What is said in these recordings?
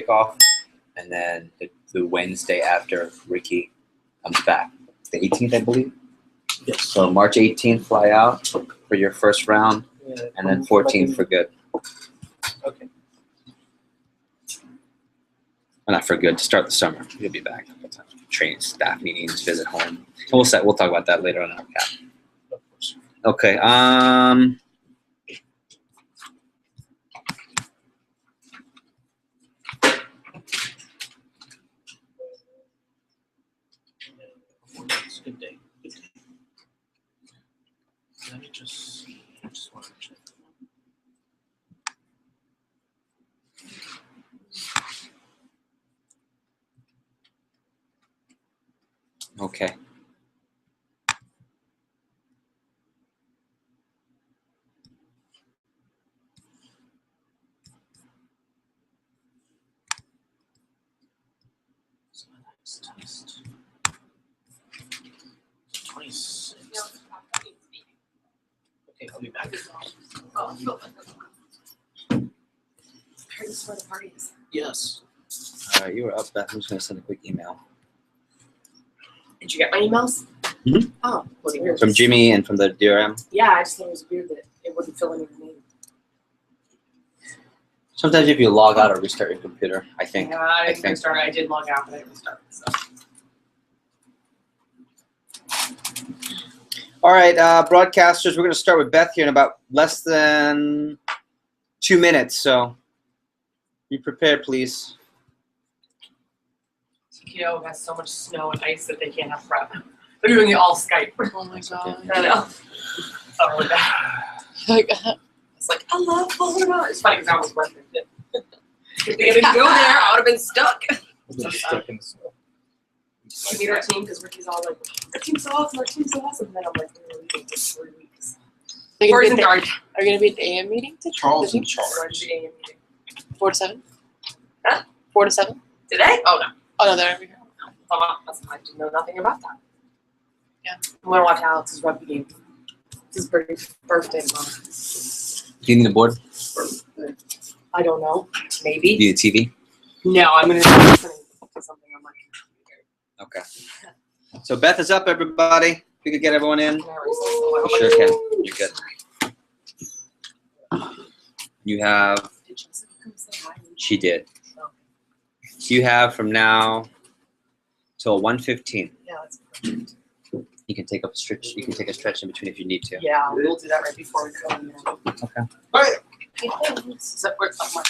break off, and then the Wednesday after Ricky comes back, the 18th, I believe. Yes. So March 18th, fly out for your first round, and then 14th for good. Okay. Well, not for good. To start the summer, you'll be back. Training, staff meetings, visit home. We'll talk about that later on in our cap. Okay. It's a good day. Good day. Let me just want to check. Okay. So my next test. 26. Okay, I'll be back. This is where the party is. Yes. All right, you were up, Beth. I'm just going to send a quick email. Did you get my emails? Mhm. Oh, weird. From Jimmy and from the DRM. Yeah, I just thought it was weird that it wouldn't fill in your name. Sometimes if you log out or restart your computer, I think. Yeah, I didn't restart. I did log out, but I didn't restart. So. All right, broadcasters, we're going to start with Beth here in about less than 2 minutes. So be prepared, please. Tokyo has so much snow and ice that they can't have prep. They're doing it all Skype. Oh my god. I know. It's not really bad. It's like, I love Florida. It's funny because I almost went there. If they didn't go there, I would have been stuck. I'm stuck in the snow. We meet our team because Ricky's all like, our team's so awesome, our team's so awesome. And then I'm like, we're leaving for 3 weeks. Where's in charge? Are you going to be at the AM meeting today? Charles in We're charge. at the AM meeting. 4 to 7? Huh? 4 to 7? Today? Oh, no. Oh, no, they're over here. I didn't know nothing about that. Yeah. I'm going to watch Alex's rugby game. It's his birthday tomorrow. Do you need a board? I don't know. Do Maybe. you need a TV? No, I'm going to be listening to something on my computer. Okay. So Beth is up, everybody. If you could get everyone in. Can I erase this? Oh, I Sure hope can. You're good. You have, Did Jessica come say hi? she did. Oh. You have from now till 1:15. Yeah, that's perfect. You can take a stretch. You can take a stretch in between if you need to. Yeah, we'll do that right before we go. You know. Okay. All right. Is that where it's my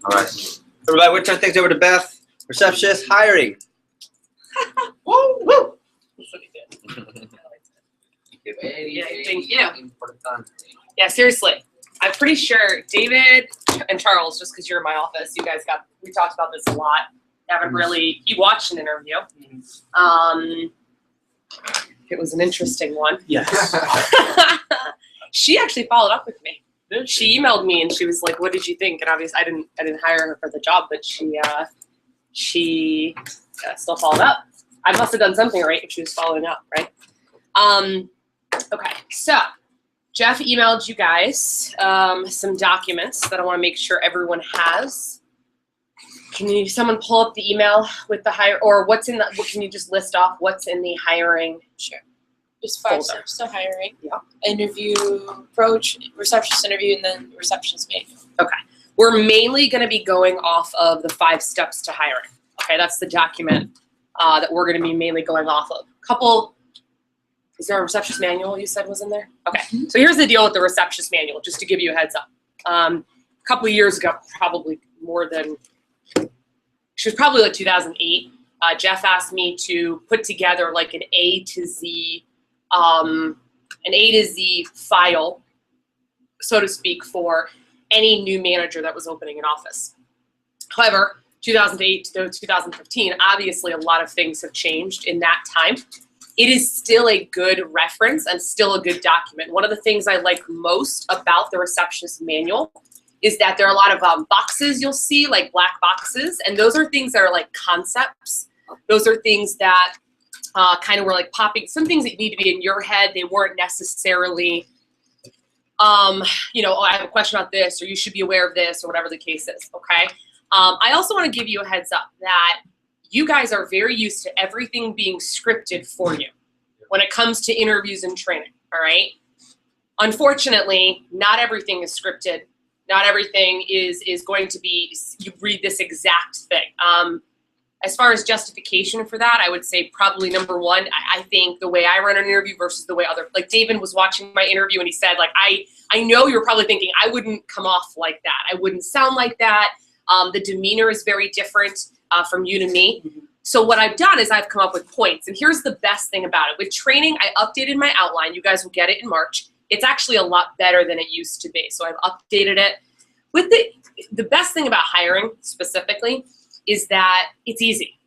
All right. Everybody, we'll turn things over to Beth. Receptionist hiring. Woo! Woo! That's what he did. Yeah, thank you. Yeah, seriously. I'm pretty sure David and Charles, just because you're in my office, we talked about this a lot. Haven't really, you watched an interview. It was an interesting one. Yes. She actually followed up with me. She emailed me and she was like, "What did you think?" And obviously, I didn't hire her for the job, but she still followed up. I must have done something right if she was following up, right? Okay, so Jeff emailed you guys some documents that I want to make sure everyone has. Can someone pull up the email with the hire, or what's in the? Can you just list off what's in the hiring? Sure. There's 5 Folder. steps to hiring. Yeah. Interview, approach, receptionist interview, and then receptionist manual. Okay. We're mainly going to be going off of the 5 steps to hiring. Okay, that's the document that we're going to be mainly going off of. Is there a receptionist manual you said was in there? Okay. So here's the deal with the receptionist manual, just to give you a heads up. A couple of years ago, probably more than, she was probably like 2008. Jeff asked me to put together like an A to Z file, so to speak, for any new manager that was opening an office. However, 2008 to 2015, obviously a lot of things have changed in that time. It is still a good reference and still a good document. One of the things I like most about the receptionist manual is that there are a lot of boxes you'll see, like black boxes, and those are things that are like concepts. Those are things that kind of were like popping, some things that need to be in your head. They weren't necessarily You know, oh, I have a question about this, or you should be aware of this, or whatever the case is, okay? I also want to give you a heads up that you guys are very used to everything being scripted for you when it comes to interviews and training, all right? Unfortunately, not everything is scripted. Not everything is going to be, you read this exact thing. As far as justification for that, I would say probably number one, I think the way I run an interview versus the way like David was watching my interview and he said, like, I know you're probably thinking I wouldn't come off like that. I wouldn't sound like that. The demeanor is very different from you to me. So what I've done is I've come up with points. And here's the best thing about it. With training, I updated my outline. You guys will get it in March. It's actually a lot better than it used to be. So I've updated it. With the best thing about hiring specifically is that it's easy.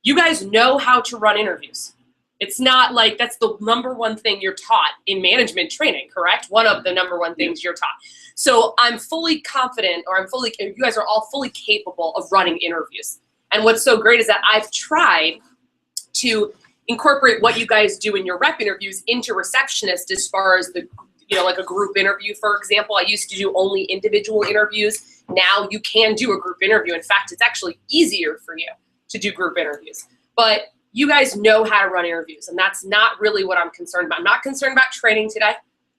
You guys know how to run interviews. It's not like that's the number one thing you're taught in management training, correct? One of the number one things you're taught. So I'm fully confident, or you guys are all fully capable of running interviews. And what's so great is that I've tried to incorporate what you guys do in your rep interviews into Receptionist as far as the, you know, like a group interview, for example. I used to do only individual interviews. Now you can do a group interview. In fact, it's actually easier for you to do group interviews. But you guys know how to run interviews, and that's not really what I'm concerned about. I'm not concerned about training today.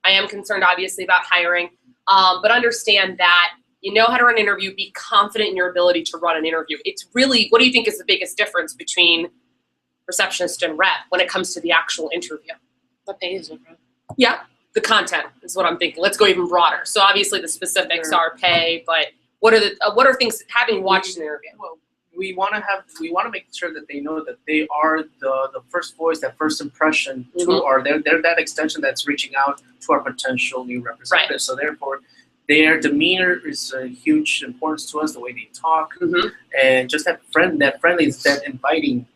I am concerned, obviously, about hiring. But understand that you know how to run an interview. Be confident in your ability to run an interview. It's really, what do you think is the biggest difference between receptionist and rep when it comes to the actual interview? The pay is different. Yeah, the content is what I'm thinking. Let's go even broader. So obviously the specifics are pay, but what are things, having watched an interview? Well, we want to make sure that they know that they are the first voice, that first impression to or they're that extension that's reaching out to our potential new representatives. Right. So therefore, their demeanor is a huge importance to us, the way they talk, and just that friendly, that inviting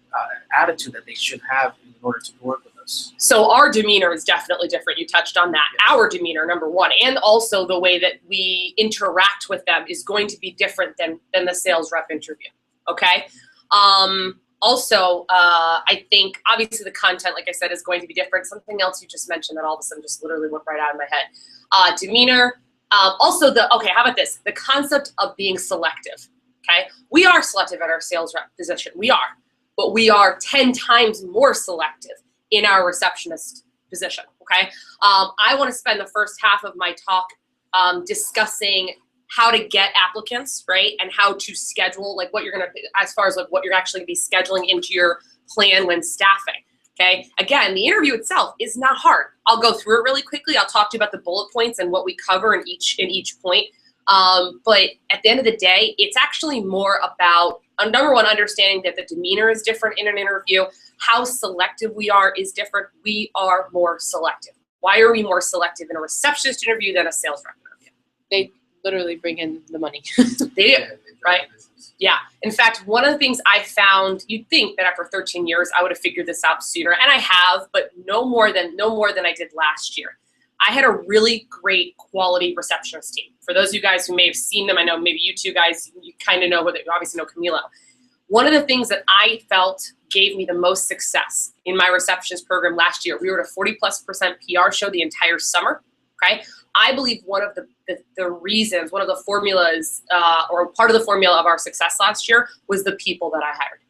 attitude that they should have in order to work with us. So our demeanor is definitely different. You touched on that. Our demeanor, number one, and also the way that we interact with them is going to be different than the sales rep interview. Okay. Also, I think obviously the content, like I said, is going to be different. Something else you just mentioned that all of a sudden just literally went right out of my head. Demeanor. Also, okay, how about this? The concept of being selective. Okay. We are selective at our sales rep position. We are. But we are 10 times more selective in our receptionist position, okay? I want to spend the first half of my talk discussing how to get applicants, right? And how to schedule, like what you're going to, as far as like what you're actually going to be scheduling into your plan when staffing, okay? Again, the interview itself is not hard. I'll go through it really quickly. I'll talk to you about the bullet points and what we cover in each point. But at the end of the day, it's actually more about, number one, understanding that the demeanor is different in an interview. How selective we are is different. We are more selective. Why are we more selective in a receptionist interview than a sales rep interview? They literally bring in the money. They do, right? Yeah. In fact, one of the things I found, you'd think that after 13 years, I would have figured this out sooner, and I have, but no more than I did last year. I had a really great quality receptionist team. For those of you guys who may have seen them, I know maybe you two guys, you kind of know, you obviously know Camilo. One of the things that I felt gave me the most success in my receptionist program last year, we were at a 40+% PR show the entire summer, okay? I believe one of the reasons, one of the formulas, or part of the formula of our success last year was the people that I hired,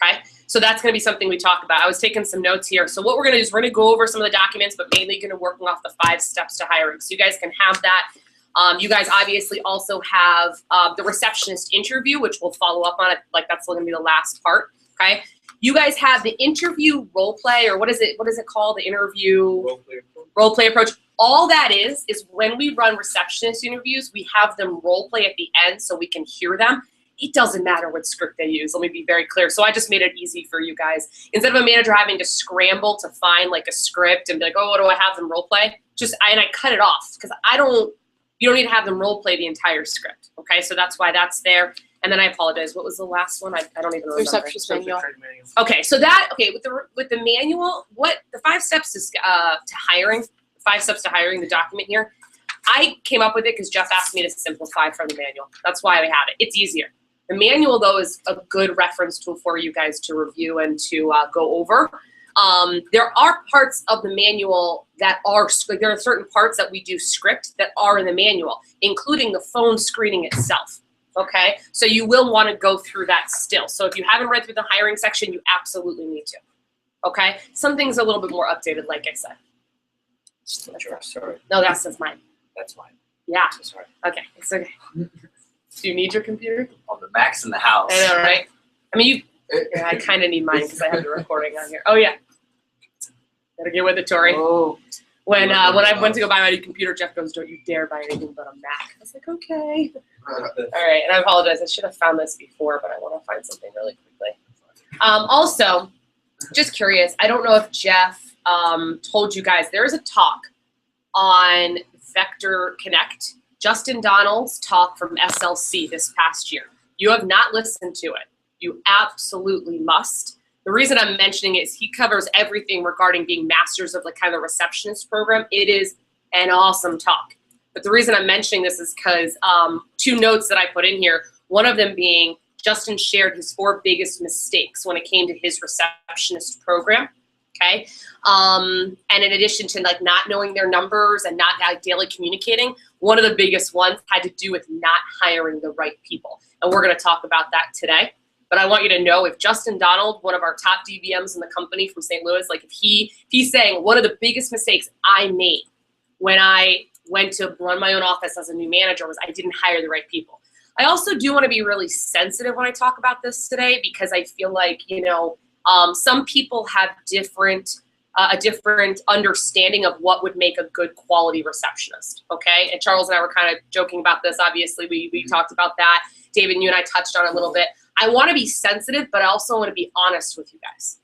okay? So that's going to be something we talk about. I was taking some notes here. So what we're going to do is we're going to go over some of the documents, but mainly going to work off the 5 steps to hiring. So you guys can have that. You guys obviously also have the receptionist interview, which we'll follow up on it. Like that's going to be the last part. Okay. You guys have the interview role play, or what is it called? The interview role play approach. All that is when we run receptionist interviews, we have them role play at the end so we can hear them. It doesn't matter what script they use. Let me be very clear. So I just made it easy for you guys. Instead of a manager having to scramble to find like a script and be like, oh, what do I have them role play? And I cut it off because you don't need to have them role play the entire script. Okay, so that's why that's there. And then I apologize. What was the last one? I don't even remember. Receptionist manual. Okay, so with the manual, what the 5 steps to hiring, 5 steps to hiring, the document here, I came up with it because Jeff asked me to simplify from the manual. That's why I have it. It's easier. The manual, though, is a good reference tool for you guys to review and to go over. There are parts of the manual that are, there are certain parts that we do script that are in the manual, including the phone screening itself. Okay, so you will want to go through that still. So if you haven't read through the hiring section, you absolutely need to. Okay, some things are a little bit more updated, like I said. Sure, sorry. No, that's mine. That's mine. Yeah. So sorry. Okay, it's okay. Do you need your computer? All the Macs in the house. I know, right? I mean, yeah, I kind of need mine because I have the recording on here. Oh yeah. Gotta get with it, Tori. Oh. When I went to go buy my new computer, Jeff goes, "Don't you dare buy anything but a Mac." I was like, "Okay." All right, and I apologize. I should have found this before, but I want to find something really quickly. Also, just curious. I don't know if Jeff told you guys there is a talk on Vector Connect. Justin Donald's talk from SLC this past year. You have not listened to it. You absolutely must. The reason I'm mentioning it is he covers everything regarding being masters of kind of the receptionist program. It is an awesome talk. But the reason I'm mentioning this is because 2 notes that I put in here, one of them being Justin shared his 4 biggest mistakes when it came to his receptionist program. Okay. And in addition to not knowing their numbers and not daily communicating, one of the biggest ones had to do with not hiring the right people. And we're going to talk about that today. But I want you to know, if Justin Donald, one of our top DVMs in the company from St. Louis, if he's saying one of the biggest mistakes I made when I went to run my own office as a new manager was I didn't hire the right people. I also do want to be really sensitive when I talk about this today, because I feel like, some people have a different understanding of what would make a good quality receptionist, okay? And Charles and I were kind of joking about this. Obviously, we talked about that. David, you and I touched on it a little bit. I want to be sensitive, but I also want to be honest with you guys,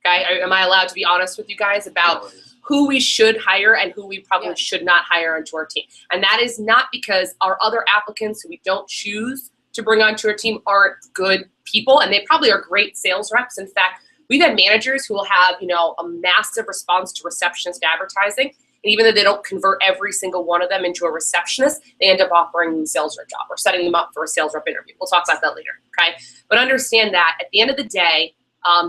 okay? Am I allowed to be honest with you guys about who we should hire and who we probably should not hire onto our team? And that is not because our other applicants who we don't choose to bring onto our team aren't good people, and they probably are great sales reps. In fact, we've had managers who will have, a massive response to receptionist advertising. And even though they don't convert every single one of them into a receptionist, they end up offering them a sales rep job or setting them up for a sales rep interview. We'll talk about that later, okay? But understand that at the end of the day,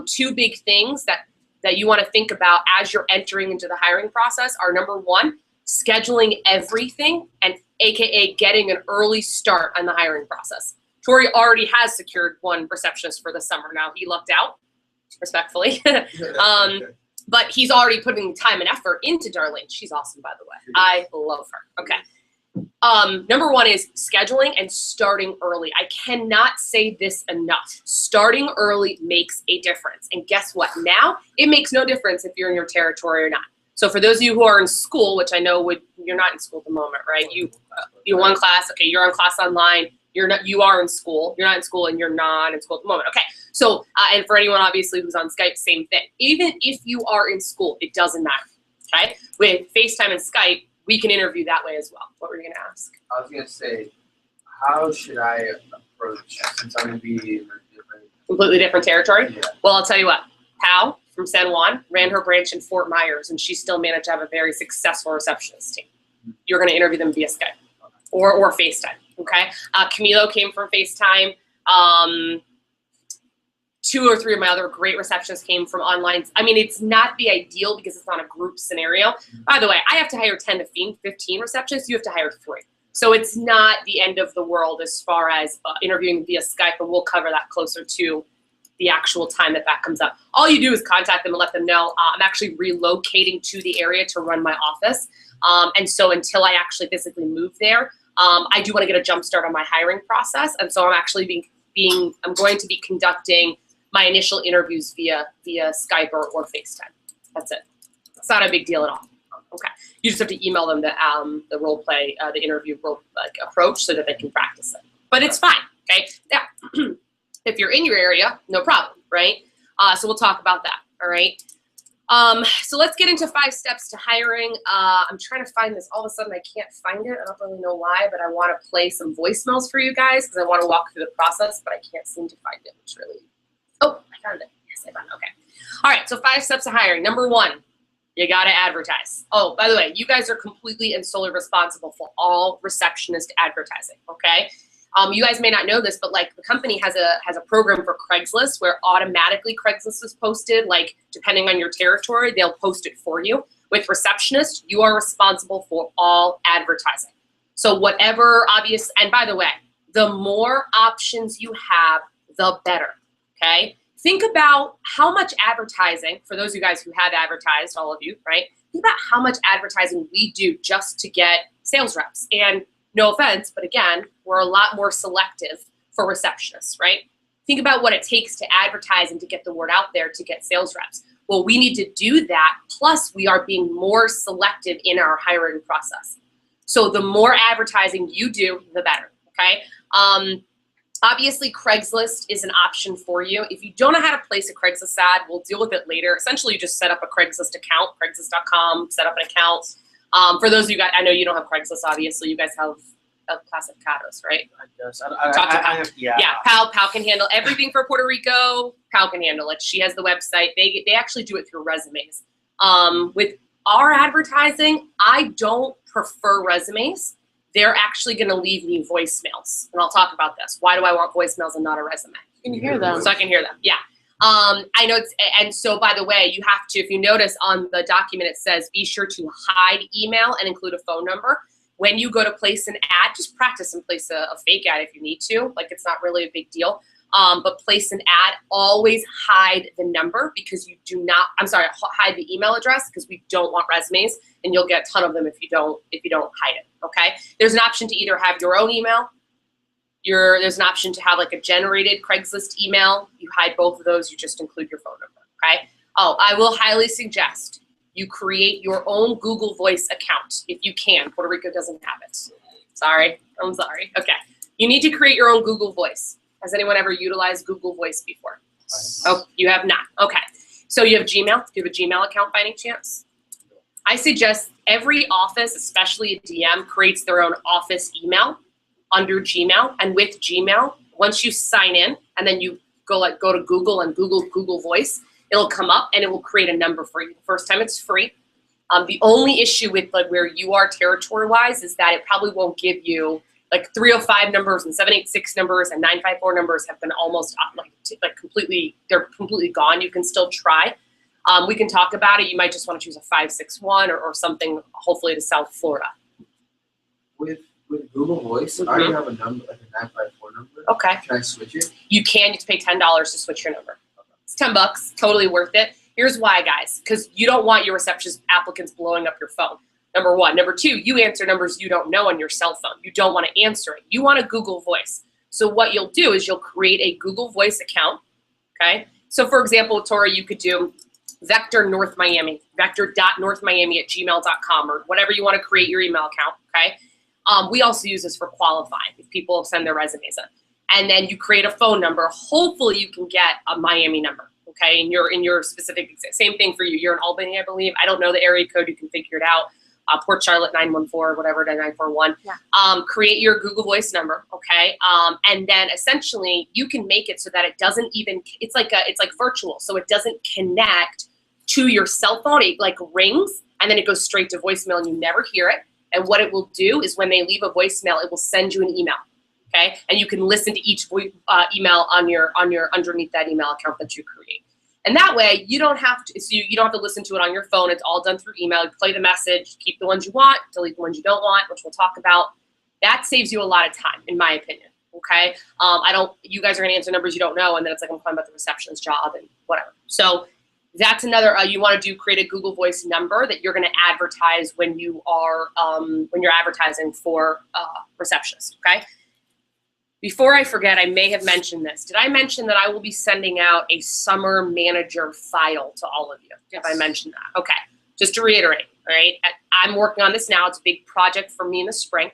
2 big things that you want to think about as you're entering into the hiring process are, number 1, scheduling everything, and AKA getting an early start on the hiring process. Tori already has secured 1 receptionist for the summer. Now, he lucked out, respectfully. But he's already putting time and effort into Darlene. She's awesome, by the way. I love her. Okay. Number 1 is scheduling and starting early. I cannot say this enough. Starting early makes a difference. And guess what? Now, it makes no difference if you're in your territory or not. So for those of you who are in school, which I know you're not in school at the moment, right? You 1 class. Okay, you're on class online. You are in school. You're not in school, and you're not in school at the moment. Okay. So, and for anyone obviously who's on Skype, same thing. Even if you are in school, it doesn't matter. Okay. With FaceTime and Skype, we can interview that way as well. What were you going to ask? I was going to say, how should I approach, since I'm going to be in a completely different territory? Yeah. Well, I'll tell you what. Pal from San Juan ran her branch in Fort Myers, and she still managed to have a very successful receptionist team. You're going to interview them via Skype or FaceTime. Okay. Camilo came from FaceTime. 2 or 3 of my other great receptionists came from online. I mean, it's not the ideal because it's not a group scenario. By the way, I have to hire 10 to 15 receptionists. You have to hire 3. So it's not the end of the world as far as interviewing via Skype, and we'll cover that closer to the actual time that comes up. All you do is contact them and let them know I'm actually relocating to the area to run my office. And so until I actually physically move there, I do want to get a jump start on my hiring process. And so I'm actually I'm going to be conducting my initial interviews via Skype or FaceTime. That's it. It's not a big deal at all. Okay. You just have to email them the role play, the interview approach so that they can practice it. But it's fine. Okay. Yeah. If you're in your area, no problem, right? So we'll talk about that. All right. So let's get into 5 steps to hiring. I'm trying to find this. All of a sudden, I can't find it. I don't really know why, but I want to play some voicemails for you guys because I want to walk through the process, but I can't seem to find it, which really. Oh, I found it. Yes, I found it. Okay. All right. So 5 steps to hiring. Number 1, you got to advertise. Oh, by the way, you guys are completely and solely responsible for all receptionist advertising. Okay. You guys may not know this, but like the company has a program for Craigslist where automatically Craigslist is posted. Like depending on your territory, they'll post it for you. With Receptionist, you are responsible for all advertising. So whatever obvious, and by the way, the more options you have, the better, okay? Think about how much advertising, for those of you guys who have advertised, all of you, right? Think about how much advertising we do just to get sales reps. And no offense, but again, we're a lot more selective for receptionists, right? Think about what it takes to advertise and to get the word out there to get sales reps. Well, we need to do that, plus we are being more selective in our hiring process. So the more advertising you do, the better, okay? Obviously, Craigslist is an option for you. If you don't know how to place a Craigslist ad, we'll deal with it later. Essentially, you just set up a Craigslist account, Craigslist.com, set up an account. For those of you guys, I know you don't have Craigslist, obviously. You guys have El Clasificados, right? I guess. I have, yeah. Yeah, Pal can handle everything for Puerto Rico. Pal can handle it. She has the website. They actually do it through resumes. With our advertising, I don't prefer resumes. They're actually going to leave me voicemails, and I'll talk about this. Why do I want voicemails and not a resume? You can hear them. So I can hear them. Yeah. I know it's, and so by the way, you have to, if you notice on the document, it says be sure to hide email and include a phone number. When you go to place an ad, just practice and place a fake ad if you need to. Like it's not really a big deal. But place an ad, always hide the number because you do not, hide the email address because we don't want resumes and you'll get a ton of them if you don't hide it, okay? There's an option to either have your own email, there's an option to have like a generated Craigslist email. You hide both of those, you just include your phone number, okay? Oh, I will highly suggest you create your own Google Voice account if you can. Puerto Rico doesn't have it. Sorry, I'm sorry. Okay, you need to create your own Google Voice. Has anyone ever utilized Google Voice before? Oh, you have not. Okay. So you have Gmail? Do you have a Gmail account by any chance? I suggest every office, especially a DM, creates their own office email under Gmail. And with Gmail, once you sign in and then you go to Google and Google Voice, it'll come up and it will create a number for you. The first time it's free. The only issue with like where you are territory-wise is that it probably won't give you like 305 numbers and 786 numbers and 954 numbers have been almost they're completely gone. You can still try. We can talk about it. You might just want to choose a 561 or something, hopefully to South Florida. With Google Voice, I already have a number, like a 954 number. Okay. Can I switch it? You can. You have to pay $10 to switch your number. It's $10, totally worth it. Here's why, guys, because you don't want your receptionist applicants blowing up your phone. Number one. Number two, you answer numbers you don't know on your cell phone. You don't want to answer it. You want a Google Voice. So what you'll do is you'll create a Google Voice account, okay? So for example, Tori, you could do vector North Miami, vector.northmiami@gmail.com or whatever you want to create your email account, okay? We also use this for qualifying if people send their resumes in. And then you create a phone number. Hopefully you can get a Miami number, okay? In your specific, same thing for you. You're in Albany, I believe. I don't know the area code. You can figure it out. Port Charlotte 914, whatever, 941. Yeah. Create your Google Voice number, okay? And then essentially you can make it so that it doesn't even, it's like virtual, so it doesn't connect to your cell phone. It like rings and then it goes straight to voicemail and you never hear it. And what it will do is when they leave a voicemail, it will send you an email, okay? And you can listen to each email on your underneath that email account that you create. And that way, you don't have to. So you don't have to listen to it on your phone. It's all done through email. You play the message, keep the ones you want, delete the ones you don't want, which we'll talk about. That saves you a lot of time, in my opinion. Okay. You guys are gonna answer numbers you don't know, and then it's like I'm talking about the receptionist job and whatever. So that's another. You want to create a Google Voice number that you're gonna advertise when you are when you're advertising for receptionist. Okay. Before I forget, I may have mentioned this. Did I mention that I will be sending out a summer manager file to all of you? Yes. If I mentioned that. Okay. Just to reiterate, all right? I'm working on this now. It's a big project for me in the spring.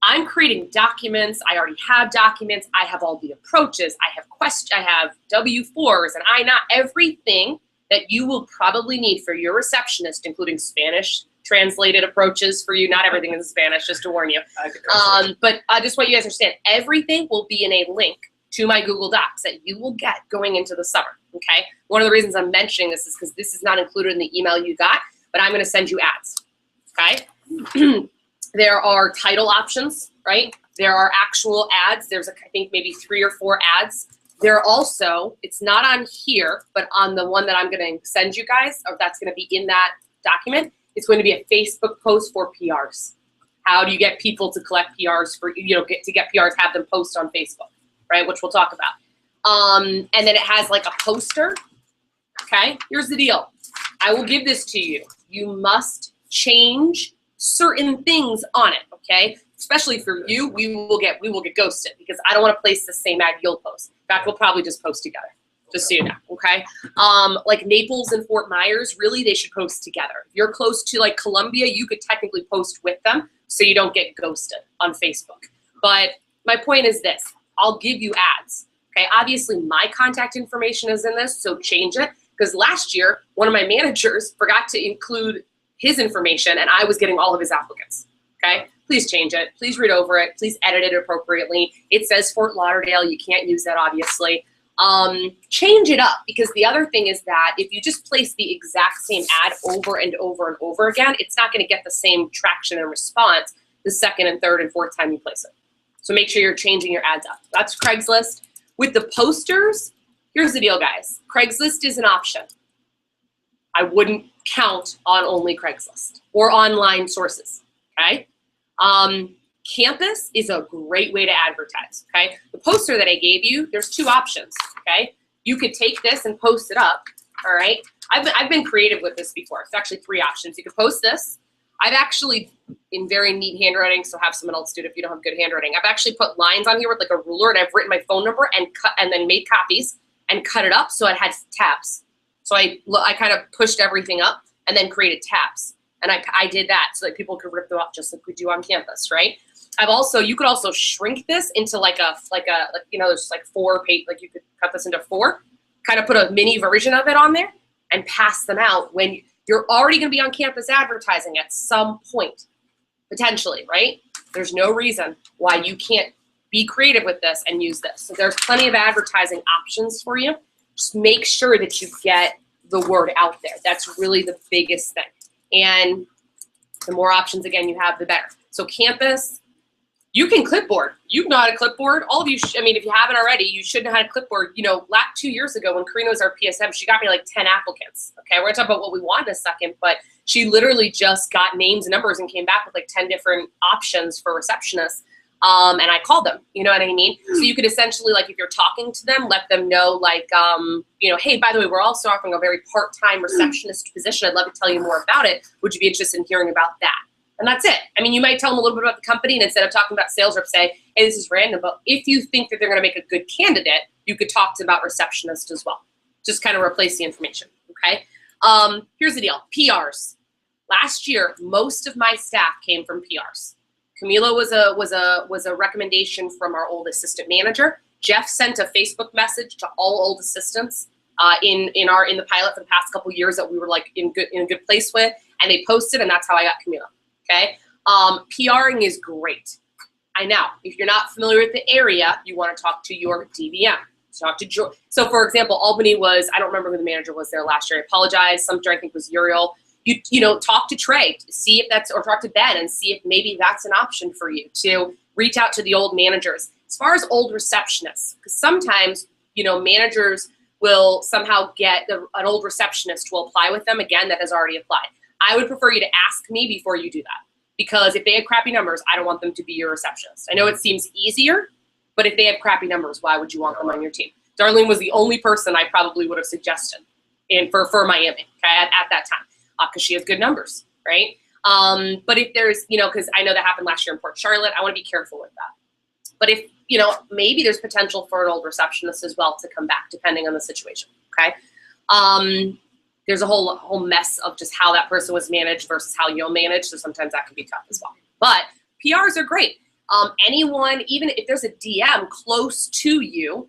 I'm creating documents. I already have documents. I have all the approaches. I have questions. I have W-4s and I-9, everything that you will probably need for your receptionist, including Spanish translated approaches for you. Not everything is in Spanish, just to warn you. But I just want you guys to understand, everything will be in a link to my Google Docs that you will get going into the summer, okay? One of the reasons I'm mentioning this is because this is not included in the email you got, but I'm gonna send you ads, okay? There are title options, right? There are actual ads. There's, I think, maybe 3 or 4 ads. There are also, it's not on here, but on the one that I'm going to send you guys, or that's going to be in that document, it's going to be a Facebook post for PRs. How do you get people to collect PRs for, get PRs, have them post on Facebook, right? Which we'll talk about. And then it has like a poster. Okay, here's the deal. I will give this to you. You must change certain things on it, okay? Especially for you, we will get ghosted because I don't want to place the same ad you'll post. In fact, we'll probably just post together, just so you know, okay? Like Naples and Fort Myers, really, they should post together. If you're close to like Columbia, you could technically post with them so you don't get ghosted on Facebook. But my point is this, I'll give you ads, okay? Obviously, my contact information is in this, so change it. Because last year, one of my managers forgot to include his information and I was getting all of his applicants, okay? Please change it. Please read over it. Please edit it appropriately. It says Fort Lauderdale. You can't use that, obviously. Change it up, because the other thing is that if you just place the exact same ad over and over and over again, it's not going to get the same traction and response the second and third and fourth time you place it. So make sure you're changing your ads up. That's Craigslist. With the posters, here's the deal, guys. Craigslist is an option. I wouldn't count on only Craigslist or online sources, okay? Campus is a great way to advertise, okay? The poster that I gave you, there's 2 options, okay? You could take this and post it up, all right? I've been creative with this before. It's actually 3 options. You could post this. I've actually, in very neat handwriting, so have someone else do it if you don't have good handwriting. I've actually put lines on here with like a ruler, and I've written my phone number and then made copies and cut it up so it had tabs. So I kind of pushed everything up and then created tabs. And I did that so that people could rip them up just like we do on campus, right? You could also shrink this into like there's like 4 page, like you could cut this into 4, kind of put a mini version of it on there and pass them out when you're already going to be on campus advertising at some point, potentially, right? There's no reason why you can't be creative with this and use this. So there's plenty of advertising options for you. Just make sure that you get the word out there. That's really the biggest thing. And the more options, again, you have, the better. So campus, you can clipboard. You know how to clipboard. All of you, if you haven't already, you should know how to clipboard. 2 years ago when Karina was our PSM, she got me like 10 applicants. Okay, we're gonna talk about what we want in a second, but she literally just got names and numbers and came back with like 10 different options for receptionists. And I called them, you know what I mean? So you could essentially, like, if you're talking to them, let them know, like, hey, by the way, we're also offering a very part-time receptionist position. I'd love to tell you more about it. Would you be interested in hearing about that? And that's it. You might tell them a little bit about the company, and instead of talking about sales reps, say, hey, this is random, but if you think that they're going to make a good candidate, you could talk to them about receptionist as well. Just kind of replace the information, okay? Here's the deal, PRs. Last year, most of my staff came from PRs. Camila was a recommendation from our old assistant manager. Jeff sent a Facebook message to all old assistants in the pilot for the past couple years that we were like in a good place with, and they posted, and that's how I got Camila. Okay, PRing is great. I know if you're not familiar with the area, you want to talk to your DVM. Talk to George. So for example, Albany was, I don't remember who the manager was there last year. I apologize. Some I think was Uriel. Talk to Trey, see if that's, or talk to Ben and see if maybe that's an option for you to reach out to the old managers. As far as old receptionists, because sometimes, managers will somehow get an old receptionist to apply with them again that has already applied. I would prefer you to ask me before you do that, because if they have crappy numbers, I don't want them to be your receptionist. I know it seems easier, but if they have crappy numbers, why would you want them on your team? Darlene was the only person I probably would have suggested for Miami, okay, at that time. Because she has good numbers, right? But if there's, because I know that happened last year in Port Charlotte, I want to be careful with that. But if, maybe there's potential for an old receptionist as well to come back, depending on the situation, okay? There's a whole mess of just how that person was managed versus how you'll manage, so sometimes that can be tough as well. But PRs are great. Anyone, even if there's a DM close to you,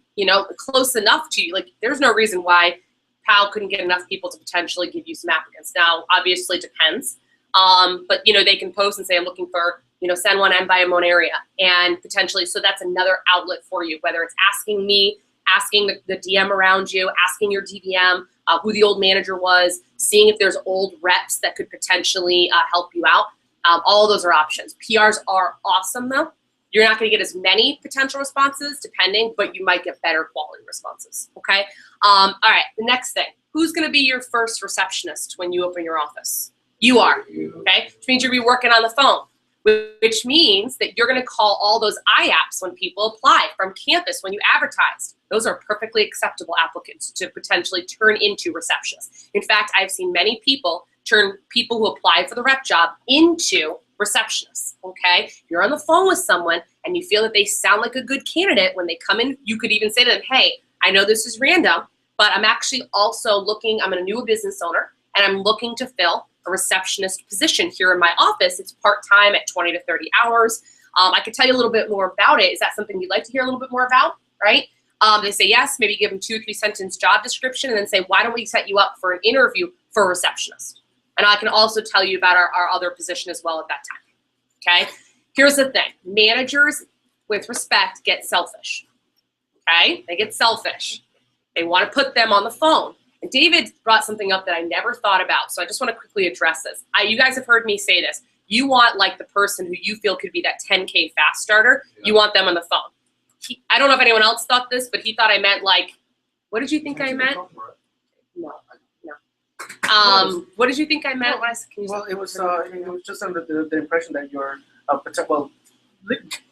close enough to you, like there's no reason why PAL couldn't get enough people to potentially give you some applicants. Now, obviously, it depends. But, they can post and say, I'm looking for, San Juan and Bayamon area. And potentially, so that's another outlet for you, whether it's asking me, asking the DM around you, asking your DVM, who the old manager was, seeing if there's old reps that could potentially help you out. All of those are options. PRs are awesome, though. You're not going to get as many potential responses, depending, but you might get better quality responses, okay? All right, the next thing. Who's going to be your first receptionist when you open your office? You are, okay? Which means you're going to be working on the phone, which means that you're going to call all those IAPs when people apply from campus, when you advertise. Those are perfectly acceptable applicants to potentially turn into receptionists. In fact, I've seen many people turn people who apply for the rep job into receptionists, okay? If you're on the phone with someone and you feel that they sound like a good candidate when they come in, you could even say to them, hey, I know this is random, but I'm actually also looking, I'm a new business owner, and I'm looking to fill a receptionist position here in my office. It's part-time at 20 to 30 hours. I could tell you a little bit more about it. Is that something you'd like to hear a little bit more about, right? They say yes, maybe give them 2 or 3 sentence job description, and then say, why don't we set you up for an interview for a receptionist? And I can also tell you about our other position as well at that time, okay? Here's the thing. Managers, with respect, get selfish, okay? They get selfish. They want to put them on the phone. And David brought something up that I never thought about, so I just want to quickly address this. You guys have heard me say this. You want like the person who you feel could be that 10K fast starter. Yeah. You want them on the phone. I don't know if anyone else thought this, but he thought I meant like, what did you think I meant? No. What did you think I meant when I said? Well, it was just under the impression that you're well,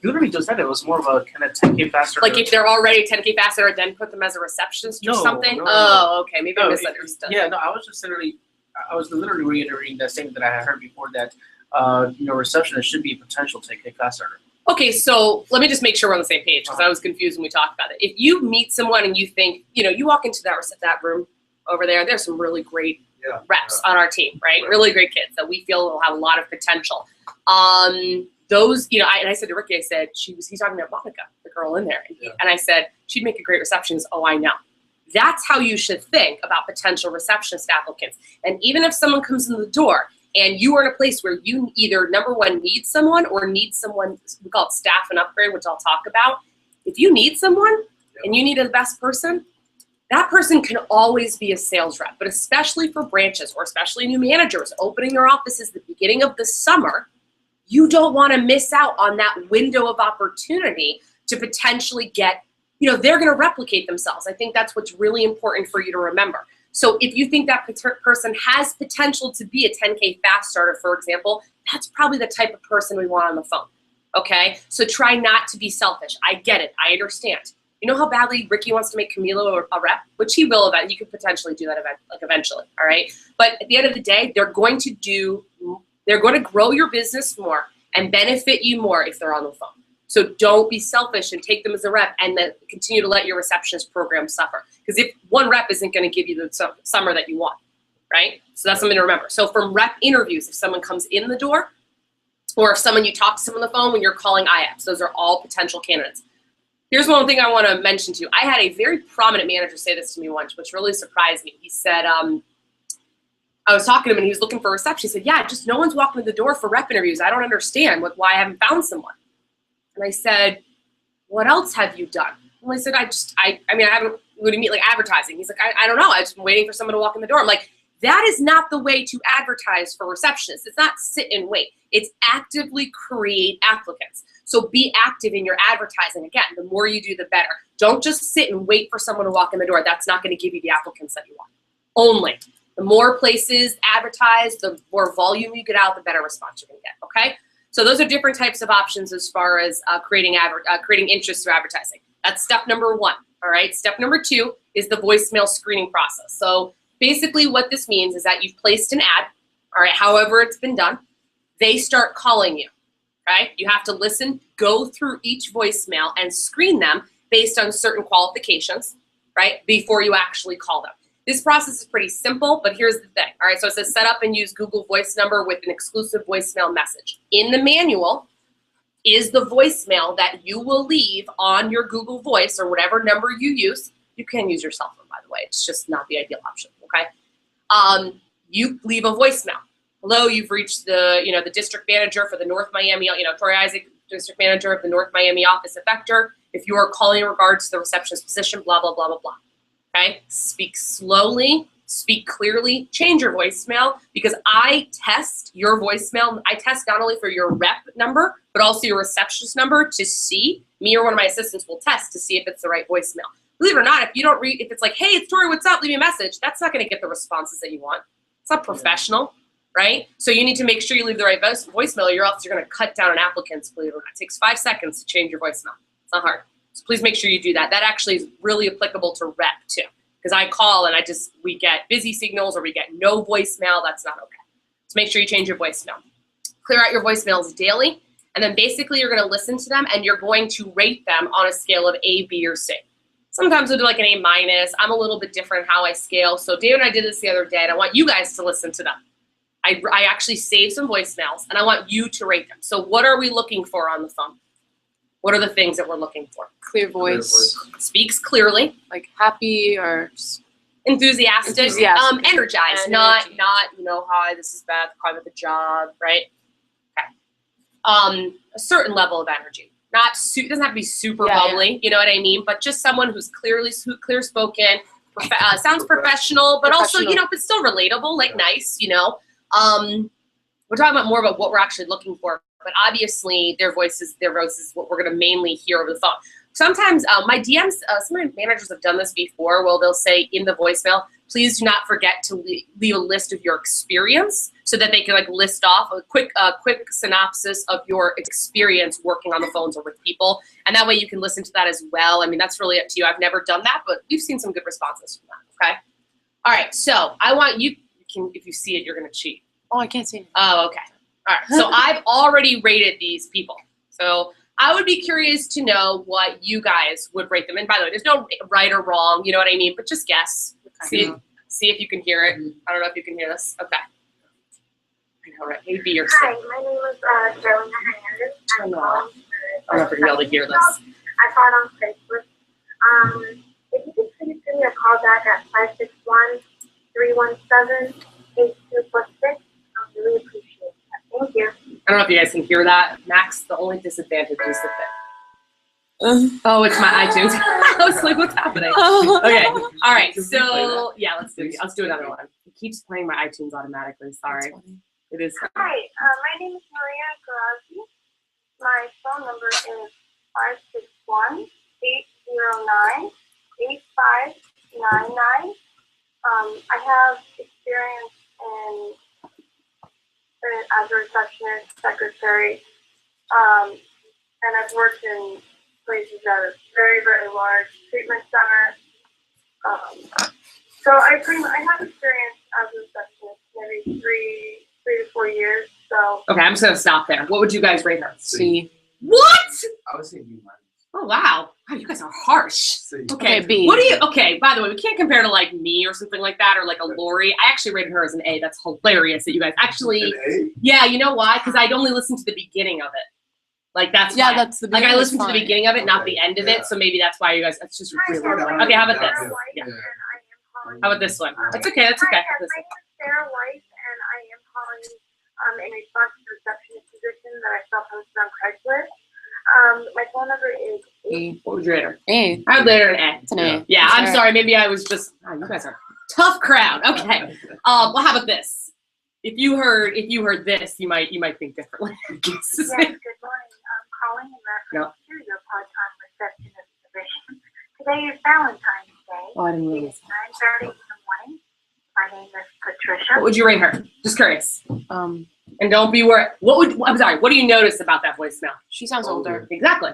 literally just said it was more of a kind of 10K faster. Like if they're already 10K faster, then put them as a receptionist or something. Oh, okay, maybe I misunderstood. Yeah, no, I was literally reiterating that statement that I had heard before that receptionist should be a potential 10K faster. Okay, so let me just make sure we're on the same page because I was confused when we talked about it. If you meet someone and you think, you walk into that room over there, there's some really great reps on our team, right? Really great kids that we feel will have a lot of potential. Those, and I said to Ricky, I said, he's talking about Monica, the girl in there. And I said, she'd make a great receptionist. Oh, I know. That's how you should think about potential receptionist applicants. And even if someone comes in the door and you are in a place where you either, number one, need someone or need someone, we call it staff and upgrade, which I'll talk about. If you need someone and you need the best person, that person can always be a sales rep, but especially for branches or especially new managers opening their offices at the beginning of the summer, you don't want to miss out on that window of opportunity to potentially get, they're going to replicate themselves. I think that's what's really important for you to remember. So if you think that person has potential to be a 10K fast starter, for example, that's probably the type of person we want on the phone, okay? So try not to be selfish. I get it. I understand. You know how badly Ricky wants to make Camilo a rep, which he will eventually. You could potentially do that eventually, all right? But at the end of the day, they're going to grow your business more and benefit you more if they're on the phone. So don't be selfish and take them as a rep and then continue to let your receptionist program suffer. Because if one rep isn't going to give you the summer that you want, right? So that's something to remember. So from rep interviews, if someone comes in the door or if you talk to someone on the phone when you're calling IAPs, those are all potential candidates. Here's one thing I want to mention to you. I had a very prominent manager say this to me once, which really surprised me. He said, I was talking to him and he was looking for a reception. He said, yeah, just no one's walking to the door for rep interviews. I don't understand why I haven't found someone. And I said, what else have you done? Well, he said, I haven't, what do you mean, like advertising? He's like, I don't know. I've just been waiting for someone to walk in the door. I'm like, that is not the way to advertise for receptionists. It's not sit and wait. It's actively create applicants. So be active in your advertising. Again, the more you do, the better. Don't just sit and wait for someone to walk in the door. That's not going to give you the applicants that you want. Only. The more places advertise, the more volume you get out, the better response you're going to get, okay? So those are different types of options as far as creating interest through advertising. That's step number 1, all right? Step number 2 is the voicemail screening process. So basically what this means is that you've placed an ad, all right, however it's been done. They start calling you, right? You have to listen, go through each voicemail and screen them based on certain qualifications, right, before you actually call them. This process is pretty simple, but here's the thing. All right, so it says set up and use Google Voice number with an exclusive voicemail message. In the manual is the voicemail that you will leave on your Google Voice or whatever number you use. You can use your cell phone, by the way. It's just not the ideal option, okay? You leave a voicemail. Hello, you've reached the district manager for the North Miami, Troy Isaac, district manager of the North Miami office of Vector. If you are calling in regards to the receptionist position, blah, blah, blah, blah, blah. Okay, speak slowly speak clearly, change your voicemail, because I test your voicemail. I test not only for your rep number, but also your receptionist number to see. Me or one of my assistants will test to see if it's the right voicemail. Believe it or not, if you don't read, if it's like, hey, it's Tori, what's up? Leave me a message. That's not going to get the responses that you want. It's not professional, right? So you need to make sure you leave the right voicemail, or else you're going to cut down on applicants. Believe it or not, it takes 5 seconds to change your voicemail. It's not hard. So please make sure you do that. That actually is really applicable to rep too, because I call and we get busy signals or we get no voicemail. That's not okay. So make sure you change your voicemail. Clear out your voicemails daily, and then basically you're going to listen to them and you're going to rate them on a scale of A, B, or C. Sometimes we'll do like an A-. I'm a little bit different how I scale. So Dave and I did this the other day, and I want you guys to listen to them. I actually saved some voicemails, and I want you to rate them. So what are we looking for on the phone? What are the things that we're looking for? Clear voice. Speaks clearly. Like happy or just Enthusiastic. Enthusiastic. Energized. Not, hi, this is Beth, call me with a job, right? Okay. A certain level of energy. Not it doesn't have to be super bubbly, you know what I mean? But just someone who's clear spoken, sounds professional, but also, but still relatable, like nice, We're talking about more about what we're actually looking for, but obviously their voice is what we're going to mainly hear over the phone. Sometimes my DMs, some of my managers have done this before, where they'll say in the voicemail, please do not forget to leave a list of your experience, so that they can like list off a quick synopsis of your experience working on the phones or with people. And that way you can listen to that as well. I mean, that's really up to you. I've never done that, but we've seen some good responses from that, okay? All right, so I want you if you see it, you're gonna cheat. Oh, I can't see it. Oh, okay. All right, so I've already rated these people. So I would be curious to know what you guys would rate them. And by the way, there's no right or wrong, you know what I mean? But just guess. See if you can hear it. I don't know if you can hear this. Okay. I know, right? A, B, or C. Hi, my name is Carolina Hernandez. I'm calling I don't know if you're able to hear this. I saw it on Facebook. If you could please give me a call back at 561-317-8246, I really appreciate that. Thank you. I don't know if you guys can hear that. Max, the only disadvantage is the thing. Oh, it's my iTunes. I was like, what's happening? Okay. All right. So yeah, let's do another one. It keeps playing my iTunes automatically. Sorry. It is. Hi, my name is Maria Garazi. My phone number is 561-809-8599. I have experience as a receptionist, secretary, and I've worked in places that are very, very large, treatment center. So I have experience as a receptionist, maybe three to 4 years. So Okay, I'm just gonna stop there. What would you guys rate her? C. What? I would say B-. Oh wow. Wow, you guys are harsh. C. Okay, B. What do you? Okay, by the way, we can't compare to like me or something like that, or like a Lori. I actually rated her as an A. That's hilarious that you guys actually. An A? Yeah, you know why? Because I'd only listened to the beginning of it. Like that's why. That's the Like I listened to the fine. beginning of it, not the end of it. Yeah. So maybe that's why you guys. That's just really Sarah good. White. Okay, how about Yeah. this? Sarah White, Yeah. and I am calling. How about this one? That's okay. That's okay. Hi, yes, my name is Sarah White, and I am calling in response to the receptionist position that I saw posted on Craigslist. My phone number is A. What would you rate her? A. I would rate her an A. It's an A. Yeah, I'm Sure. sorry. Maybe I was just. Oh, you guys are a tough crowd. Okay. Well, how about this? If you heard this, you might think differently. yes, good morning. I'm calling in reference to your part-time receptionist position. Today is Valentine's Day. Oh, I didn't It realize. is 9:30 in the morning. My name is Patricia. What would you rate her? Just curious. Um, And don't be worried. I'm sorry. What do you notice about that voicemail? she sounds older. Exactly.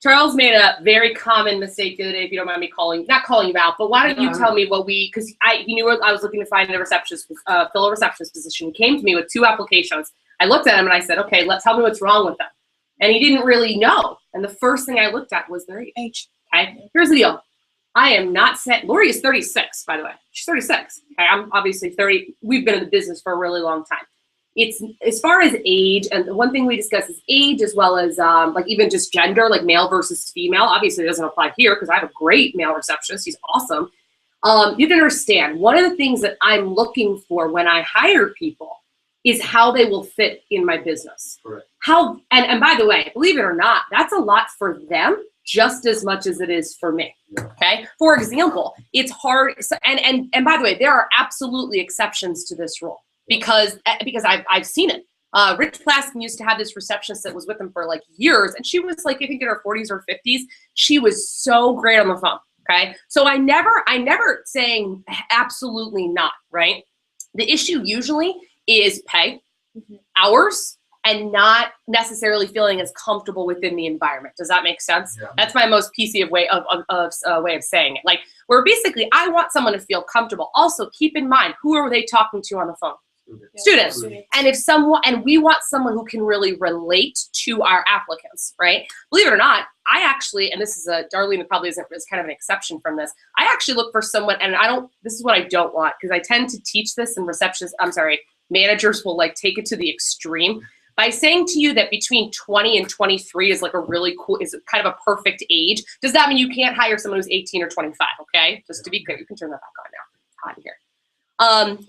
Charles made a very common mistake the other day. If you don't mind me not calling you out, but why don't you tell me what because he knew I was looking to find a receptionist, fill a receptionist position. He came to me with 2 applications. I looked at him and I said, okay, tell me what's wrong with them. And he didn't really know. And the first thing I looked at was their age. Okay. Here's the deal. I am not set. Lori is 36, by the way. She's 36. Okay. I'm obviously 30. We've been in the business for a really long time. It's as far as age, and the one thing we discuss is age as well as like even just gender, like male versus female. Obviously, it doesn't apply here because I have a great male receptionist. He's awesome. You can understand one of the things that I'm looking for when I hire people is how they will fit in my business. Correct. And by the way, believe it or not, that's a lot for them just as much as it is for me. Okay. For example, it's hard. And by the way, there are absolutely exceptions to this rule because I've seen it. Rich Plaskin used to have this receptionist that was with him for like years, and she was like, I think in her 40s or 50s. She was so great on the phone. Okay. So I never saying absolutely not, right? The issue usually is pay, hours, and not necessarily feeling as comfortable within the environment. Does that make sense? Yeah. That's my most PC way of saying it. Like, where basically I want someone to feel comfortable. Also, keep in mind, who are they talking to on the phone? Students. And we want someone who can really relate to our applicants, right? Believe it or not, I actually, and this is Darlene probably is kind of an exception from this. I actually look for someone, and this is what I don't want, because I tend to teach this, and managers will like take it to the extreme by saying to you that between 20 and 23 is like is kind of a perfect age. Does that mean you can't hire someone who's 18 or 25? Okay, just to be clear, you can turn that back on now. It's hot in here.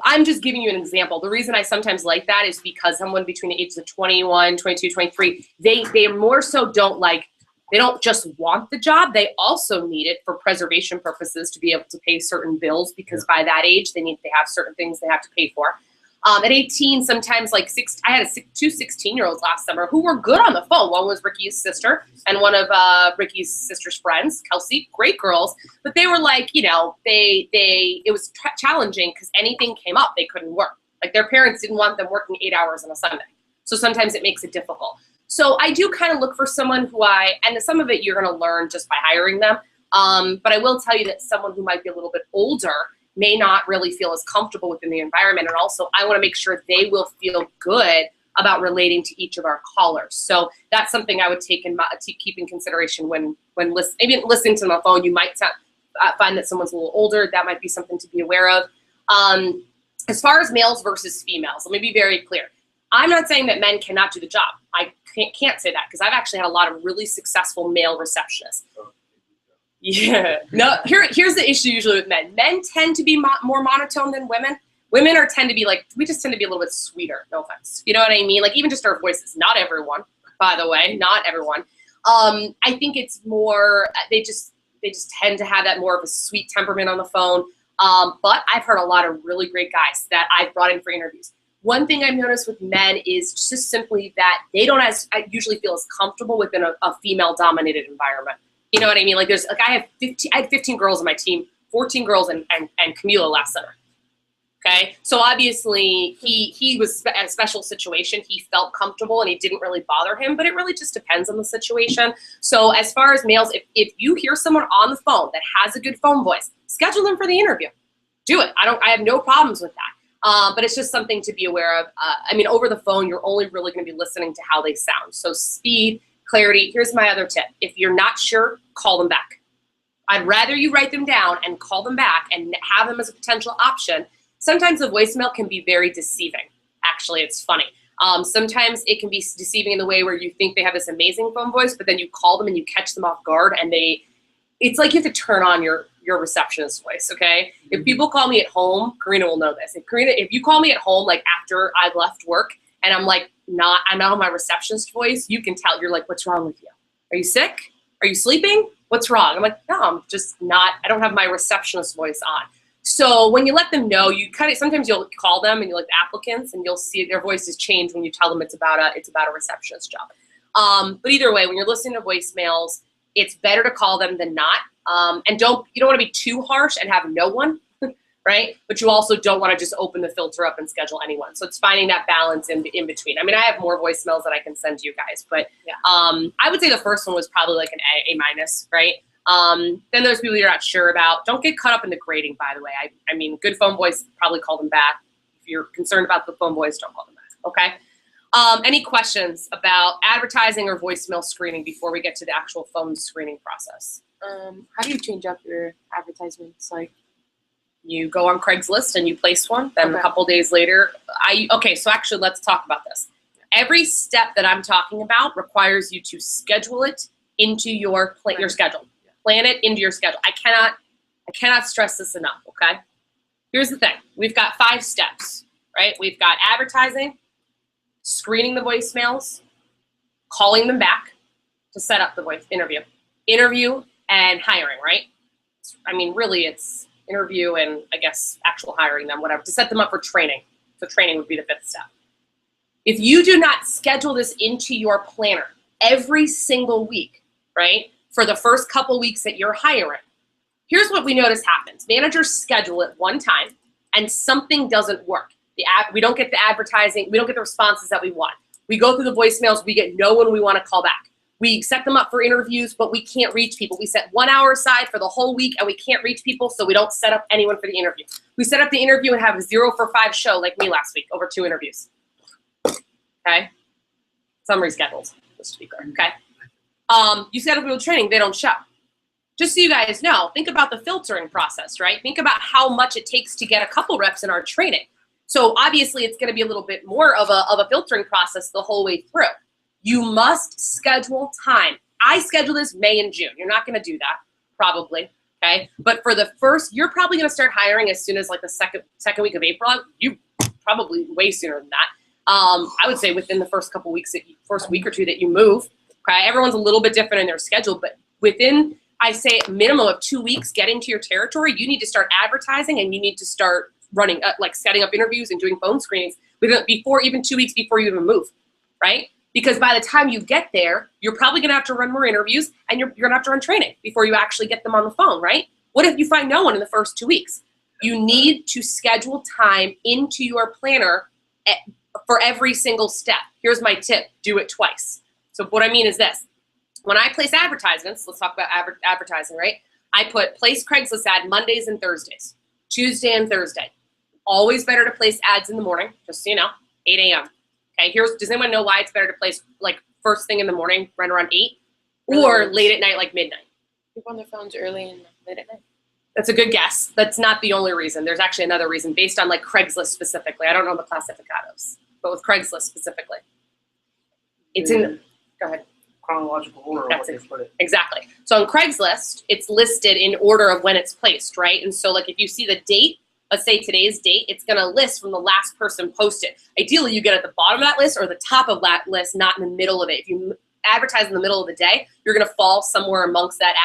I'm just giving you an example. The reason I sometimes like that is because someone between the ages of 21, 22, 23, they more so they don't just want the job, they also need it for preservation purposes to be able to pay certain bills, because by that age they have certain things they have to pay for. At 18, sometimes I had two 16-year-olds last summer who were good on the phone. One was Ricky's sister and one of Ricky's sister's friends, Kelsey, great girls. But they were like, it was challenging because anything came up, they couldn't work. Like their parents didn't want them working 8 hours on a Sunday. So sometimes it makes it difficult. So I do kind of look for someone and some of it you're going to learn just by hiring them. But I will tell you that someone who might be a little bit older may not really feel as comfortable within the environment. And also I want to make sure they will feel good about relating to each of our callers. So that's something I would keep in consideration when listening to them on the phone. You might find that someone's a little older. That might be something to be aware of. As far as males versus females, let me be very clear. I'm not saying that men cannot do the job. I can't say that, because I've actually had a lot of really successful male receptionists. Yeah. No. Here's the issue usually with men. Men tend to be more monotone than women. Women tend to be we just tend to be a little bit sweeter. No offense. You know what I mean? Like even just our voices. Not everyone, by the way. Not everyone. I think it's more. They just tend to have that more of a sweet temperament on the phone. But I've heard a lot of really great guys that I've brought in for interviews. One thing I've noticed with men is just simply that they don't usually feel as comfortable within a female-dominated environment. You know what I mean? Like I had 15 girls on my team, 14 girls and Camila last summer. Okay, so obviously he was in a special situation. He felt comfortable and it didn't really bother him, but it really just depends on the situation. So as far as males, if you hear someone on the phone that has a good phone voice, schedule them for the interview. Do it. I have no problems with that. But it's just something to be aware of. Over the phone, you're only really going to be listening to how they sound. So speed, clarity. Here's my other tip. If you're not sure, call them back. I'd rather you write them down and call them back and have them as a potential option. Sometimes the voicemail can be very deceiving. Actually, it's funny. Sometimes it can be deceiving in the way where you think they have this amazing phone voice, but then you call them and you catch them off guard, and it's like you have to turn on your receptionist voice, okay? If people call me at home, Karina will know this. If you call me at home, like after I've left work and I'm not on my receptionist voice, you can tell. You're like, what's wrong with you? Are you sick? Are you sleeping? What's wrong? I'm like, no, I'm just not, I don't have my receptionist voice on. So when you let them know, sometimes you'll call them and you'll like the applicants and you'll see their voices change when you tell them it's about a receptionist job. But either way, when you're listening to voicemails, it's better to call them than not. And you don't want to be too harsh and have no one, right? But you also don't want to just open the filter up and schedule anyone. So it's finding that balance in between. I have more voicemails that I can send to you guys, but yeah. I would say the first one was probably like an A-, right? Then there's people you're not sure about. Don't get caught up in the grading, by the way. Good phone voice, probably call them back. If you're concerned about the phone voice, don't call them back, okay? Any questions about advertising or voicemail screening before we get to the actual phone screening process? How do you change up your advertisements? Like, you go on Craigslist and you place one. Then a couple days later, so actually let's talk about this. Every step that I'm talking about requires you to schedule it into your schedule. Plan it into your schedule. I cannot stress this enough, okay? Here's the thing. We've got 5 steps, right? We've got advertising, screening the voicemails, calling them back to set up the voice interview. interview and hiring, right? I mean, really, it's interview and I guess actual hiring them, whatever, to set them up for training. So training would be the 5th step. If you do not schedule this into your planner every single week, right, for the first couple weeks that you're hiring, here's what we notice happens. Managers schedule it one time and something doesn't work. We don't get the advertising, we don't get the responses that we want. We go through the voicemails, we get no one we want to call back. We set them up for interviews, but we can't reach people. We set 1 hour aside for the whole week and we can't reach people, so we don't set up anyone for the interview. We set up the interview and have a 0 for 5 show like me last week over 2 interviews. Okay? Some rescheduled, just to be clear, okay? You schedule people training, they don't show. Just so you guys know, think about the filtering process, right? Think about how much it takes to get a couple reps in our training. So obviously it's gonna be a little bit more of a filtering process the whole way through. You must schedule time. I schedule this May and June. You're not gonna do that, probably, okay? But for the first, you're probably gonna start hiring as soon as like the second week of April. You probably way sooner than that. I would say within the first couple weeks, first week or two that you move, okay? Everyone's a little bit different in their schedule, but within, I say a minimum of 2 weeks getting to your territory, you need to start advertising and you need to start running, like setting up interviews and doing phone screenings before even 2 weeks before you even move, right? Because by the time you get there, you're probably gonna have to run more interviews and you're gonna have to run training before you actually get them on the phone, right? What if you find no one in the first 2 weeks? You need to schedule time into your planner for every single step. Here's my tip, do it twice. So what I mean is this, when I place advertisements, let's talk about advertising, right? I put place Craigslist ad Mondays and Thursdays, Tuesday and Thursday. Always better to place ads in the morning, just so you know, 8 a.m. Okay, does anyone know why it's better to place like first thing in the morning, right around 8, or late at night, like midnight? People on their phones early and late at night. That's a good guess. That's not the only reason. There's actually another reason based on like Craigslist specifically. I don't know the classificados, but with Craigslist specifically. It's in, go ahead. Chronological order of what they put it. Exactly. So on Craigslist, it's listed in order of when it's placed, right? And so like if you see the date, let's say today's date, it's gonna list from the last person posted. Ideally, you get at the bottom of that list or the top of that list, not in the middle of it. If you advertise in the middle of the day, you're gonna fall somewhere amongst that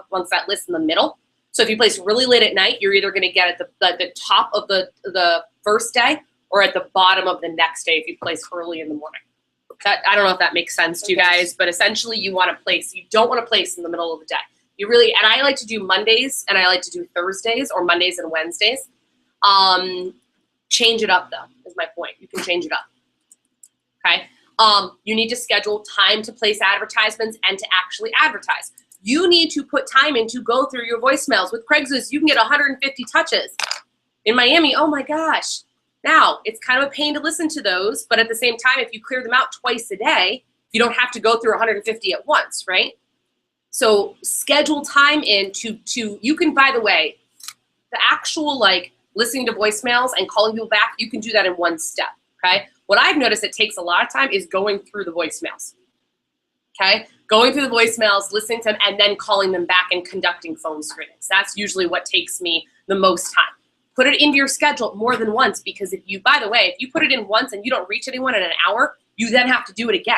amongst that list in the middle. So if you place really late at night, you're either gonna get at the top of the first day or at the bottom of the next day if you place early in the morning. I don't know if that makes sense to you guys, but essentially you don't want to place in the middle of the day. You really, and I like to do Mondays and I like to do Thursdays or Mondays and Wednesdays. Change it up though, is my point. You can change it up, okay? You need to schedule time to place advertisements and to actually advertise. You need to put time in to go through your voicemails. With Craigslist, you can get 150 touches. In Miami, oh my gosh. Now, it's kind of a pain to listen to those, but at the same time, if you clear them out twice a day, you don't have to go through 150 at once, right? So schedule time in to you can, by the way, the actual like listening to voicemails and calling people back, you can do that in one step, okay? What I've noticed it takes a lot of time is going through the voicemails, okay? Going through the voicemails, listening to them, and then calling them back and conducting phone screenings. That's usually what takes me the most time. Put it into your schedule more than once because if you put it in once and you don't reach anyone in an hour, you then have to do it again.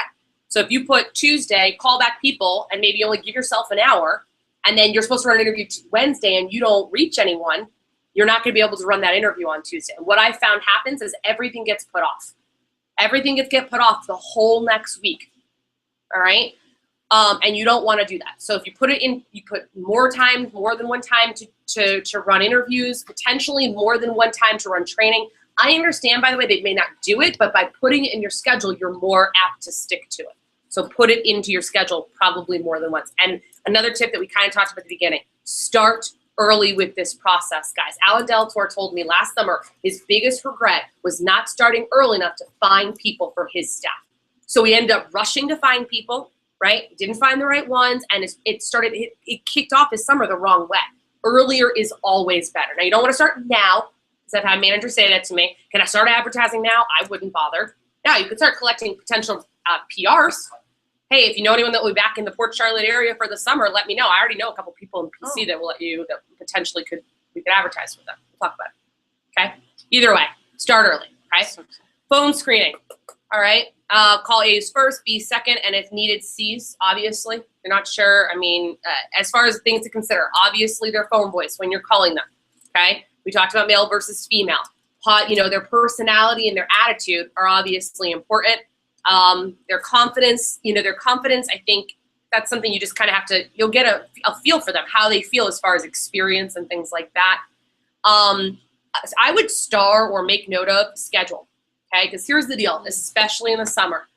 So if you put Tuesday, call back people, and maybe only give yourself an hour, and then you're supposed to run an interview Wednesday and you don't reach anyone, you're not gonna be able to run that interview on Tuesday. And what I found happens is everything gets put off. Everything gets put off the whole next week, all right? And you don't wanna do that. So if you put it in, you put more time, more than one time to run interviews, potentially more than one time to run training. I understand, by the way, they may not do it, but by putting it in your schedule, you're more apt to stick to it. So put it into your schedule probably more than once. And another tip that we kind of talked about at the beginning, start early with this process, guys. Alan Delator told me last summer his biggest regret was not starting early enough to find people for his staff. So he ended up rushing to find people, right? Didn't find the right ones, and it kicked off his summer the wrong way. Earlier is always better. Now, you don't want to start now, because I've had managers say that to me. Can I start advertising now? I wouldn't bother. Now, you could start collecting potential PRs. Hey, if you know anyone that will be back in the Port Charlotte area for the summer, let me know. I already know a couple people in PC that potentially we could advertise with them. We'll talk about it, okay? Either way, start early, okay? Phone screening, all right? Call A's first, B's second, and if needed, C's, obviously. If you're not sure, I mean, as far as things to consider, obviously their phone voice when you're calling them, okay? We talked about male versus female. You know, their personality and their attitude are obviously important. Their confidence, I think that's something you just kind of have to, you'll get a feel for them, how they feel as far as experience and things like that. I would star or make note of schedule, okay? Because here's the deal, especially in the summer,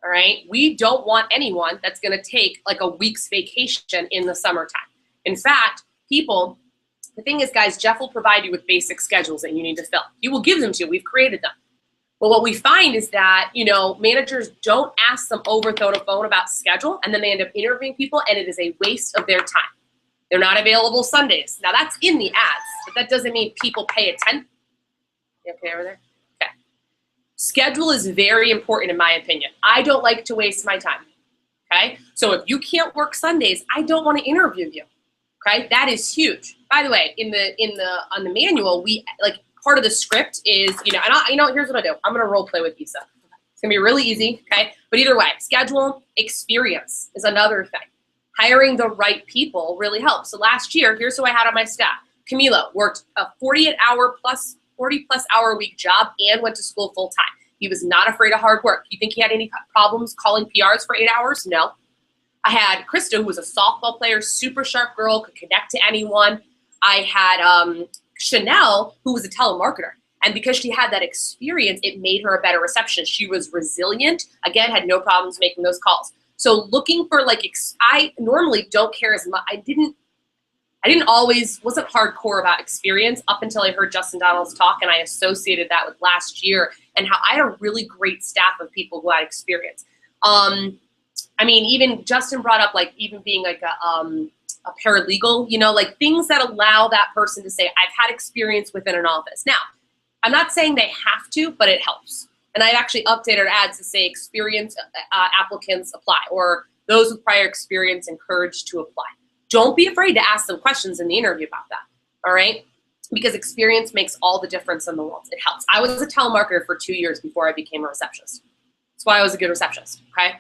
all right? We don't want anyone that's going to take like a week's vacation in the summertime. In fact, the thing is, guys, Jeff will provide you with basic schedules that you need to fill. He will give them to you. We've created them. But what we find is that, managers don't ask them over the phone about schedule, and then they end up interviewing people, and it is a waste of their time. They're not available Sundays. Now, that's in the ads, but that doesn't mean people pay attention. You okay over there? Okay. Schedule is very important in my opinion. I don't like to waste my time, okay? So if you can't work Sundays, I don't want to interview you, okay? That is huge. By the way, on the manual, part of the script is, here's what I do. I'm going to role play with Isa. It's going to be really easy, okay? But either way, schedule, experience is another thing. Hiring the right people really helps. So last year, here's who I had on my staff. Camilo worked a 40 plus hour a week job and went to school full time. He was not afraid of hard work. You think he had any problems calling PRs for 8 hours? No. I had Krista, who was a softball player, super sharp girl, could connect to anyone. I had Chanel, who was a telemarketer. And because she had that experience, it made her a better receptionist. She was resilient, again, had no problems making those calls. So looking for I normally don't care as much. I didn't wasn't hardcore about experience up until I heard Justin Donald's talk, and I associated that with last year and how I had a really great staff of people who had experience. Even Justin brought up even being a paralegal, things that allow that person to say, I've had experience within an office. Now, I'm not saying they have to, but it helps. And I've actually updated our ads to say experienced applicants apply, or those with prior experience encouraged to apply. Don't be afraid to ask some questions in the interview about that, all right? Because experience makes all the difference in the world. It helps. I was a telemarketer for 2 years before I became a receptionist. That's why I was a good receptionist, okay?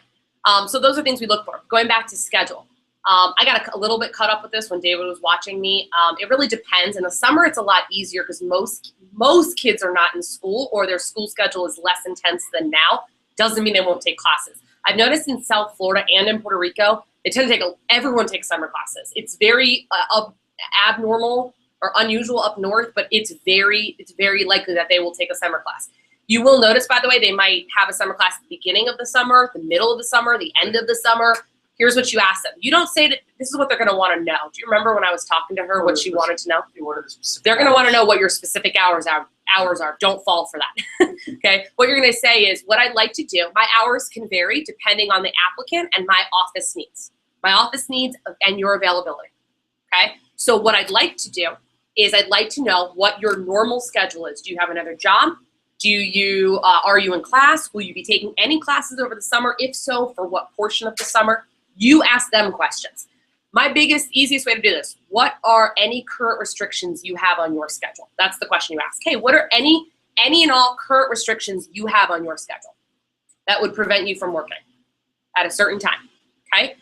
So those are things we look for. Going back to schedule. I got a little bit caught up with this when David was watching me. It really depends. In the summer, it's a lot easier because most kids are not in school, or their school schedule is less intense than now. Doesn't mean they won't take classes. I've noticed in South Florida and in Puerto Rico, they tend to everyone takes summer classes. It's very abnormal or unusual up north, but it's very likely that they will take a summer class. You will notice, by the way, they might have a summer class at the beginning of the summer, the middle of the summer, the end of the summer. Here's what you ask them. You don't say that this is what they're going to want to know. Do you remember when I was talking to her what she wanted to know? They're going to want to know what your specific hours are. Don't fall for that. Okay? What you're going to say is, what I'd like to do, my hours can vary depending on the applicant and my office needs. My office needs and your availability. Okay? So what I'd like to do is I'd like to know what your normal schedule is. Do you have another job? Are you in class? Will you be taking any classes over the summer? If so, for what portion of the summer? You ask them questions. My easiest way to do this, what are any current restrictions you have on your schedule? That's the question you ask. Hey, what are any and all current restrictions you have on your schedule that would prevent you from working at a certain time, okay?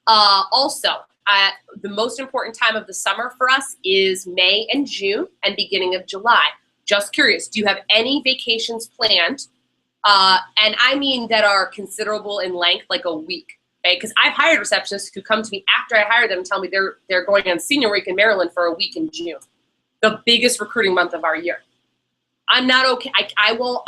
The most important time of the summer for us is May and June and beginning of July. Just curious, do you have any vacations planned? And I mean that are considerable in length, like a week. Okay, because I've hired receptionists who come to me after I hire them and tell me they're going on senior week in Maryland for a week in June, the biggest recruiting month of our year. I'm not okay. I will,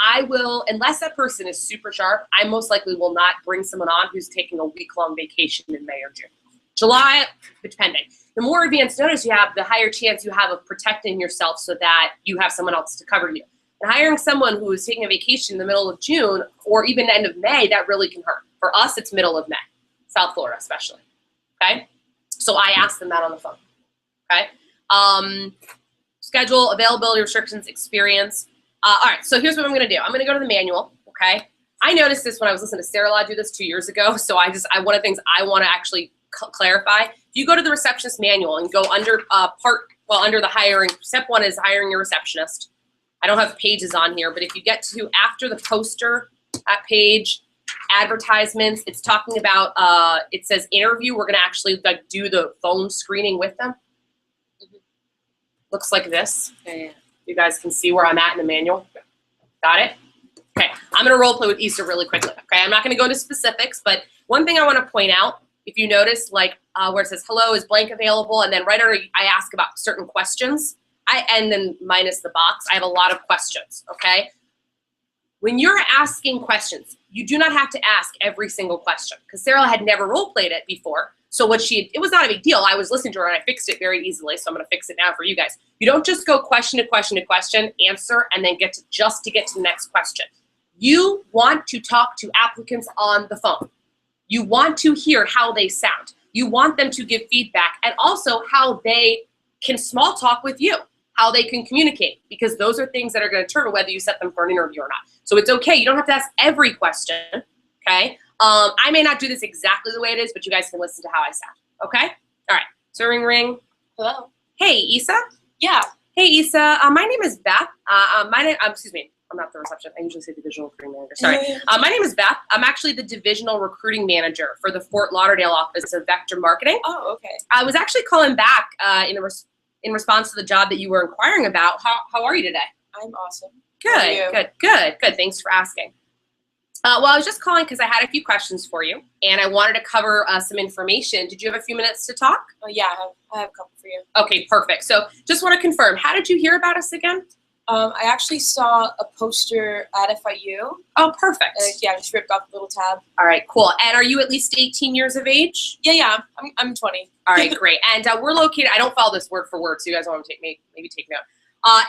unless that person is super sharp, I most likely will not bring someone on who's taking a week-long vacation in May or June. July, depending. The more advanced notice you have, the higher chance you have of protecting yourself so that you have someone else to cover you. And hiring someone who is taking a vacation in the middle of June or even the end of May, that really can hurt. For us, it's middle of May. South Florida especially, okay? So I asked them that on the phone, okay? Schedule, availability, restrictions, experience. All right, so here's what I'm gonna do. I'm gonna go to the manual, okay? I noticed this when I was listening to Sarah Law do this 2 years ago, so one of the things I wanna actually clarify, if you go to the receptionist manual and go under under the hiring, step 1 is hiring your receptionist. I don't have pages on here, but if you get to after the poster, that page, advertisements. It's talking about, it says interview. We're going to actually like do the phone screening with them. Looks like this. Okay. You guys can see where I'm at in the manual. Got it? Okay, I'm going to role play with Issa really quickly. Okay, I'm not going to go into specifics, but one thing I want to point out, if you notice, like where it says hello, is blank available, and then right under I ask about certain questions, and then minus the box, I have a lot of questions. Okay, when you're asking questions, you do not have to ask every single question because Sarah had never role played it before. So it was not a big deal. I was listening to her and I fixed it very easily. So I'm going to fix it now for you guys. You don't just go question to question to question, answer, and then get to the next question. You want to talk to applicants on the phone. You want to hear how they sound. You want them to give feedback and also how they can small talk with you, how they can communicate, because those are things that are going to determine whether you set them for an interview or not. So it's okay. You don't have to ask every question, okay? I may not do this exactly the way it is, but you guys can listen to how I sound, okay? All right, so ring. Hello. Hey, Issa. Yeah. Hey, Issa. My name is Beth. Excuse me. I'm not the reception. I usually say divisional recruiting manager. Sorry. My name is Beth. I'm actually the divisional recruiting manager for the Fort Lauderdale office of Vector Marketing. Oh, okay. I was actually calling back in response to the job that you were inquiring about. How are you today? I'm awesome. How are you? Good. Thanks for asking. Well, I was just calling because I had a few questions for you, and I wanted to cover some information. Did you have a few minutes to talk? Oh, yeah, I have a couple for you. Okay, perfect. So just want to confirm, how did you hear about us again? I actually saw a poster at FIU. Oh, perfect. Yeah, I just ripped off the little tab. All right, cool. And are you at least 18 years of age? Yeah, I'm 20. All right, great. And we're located, I don't follow this word for word, so you guys want to maybe take note.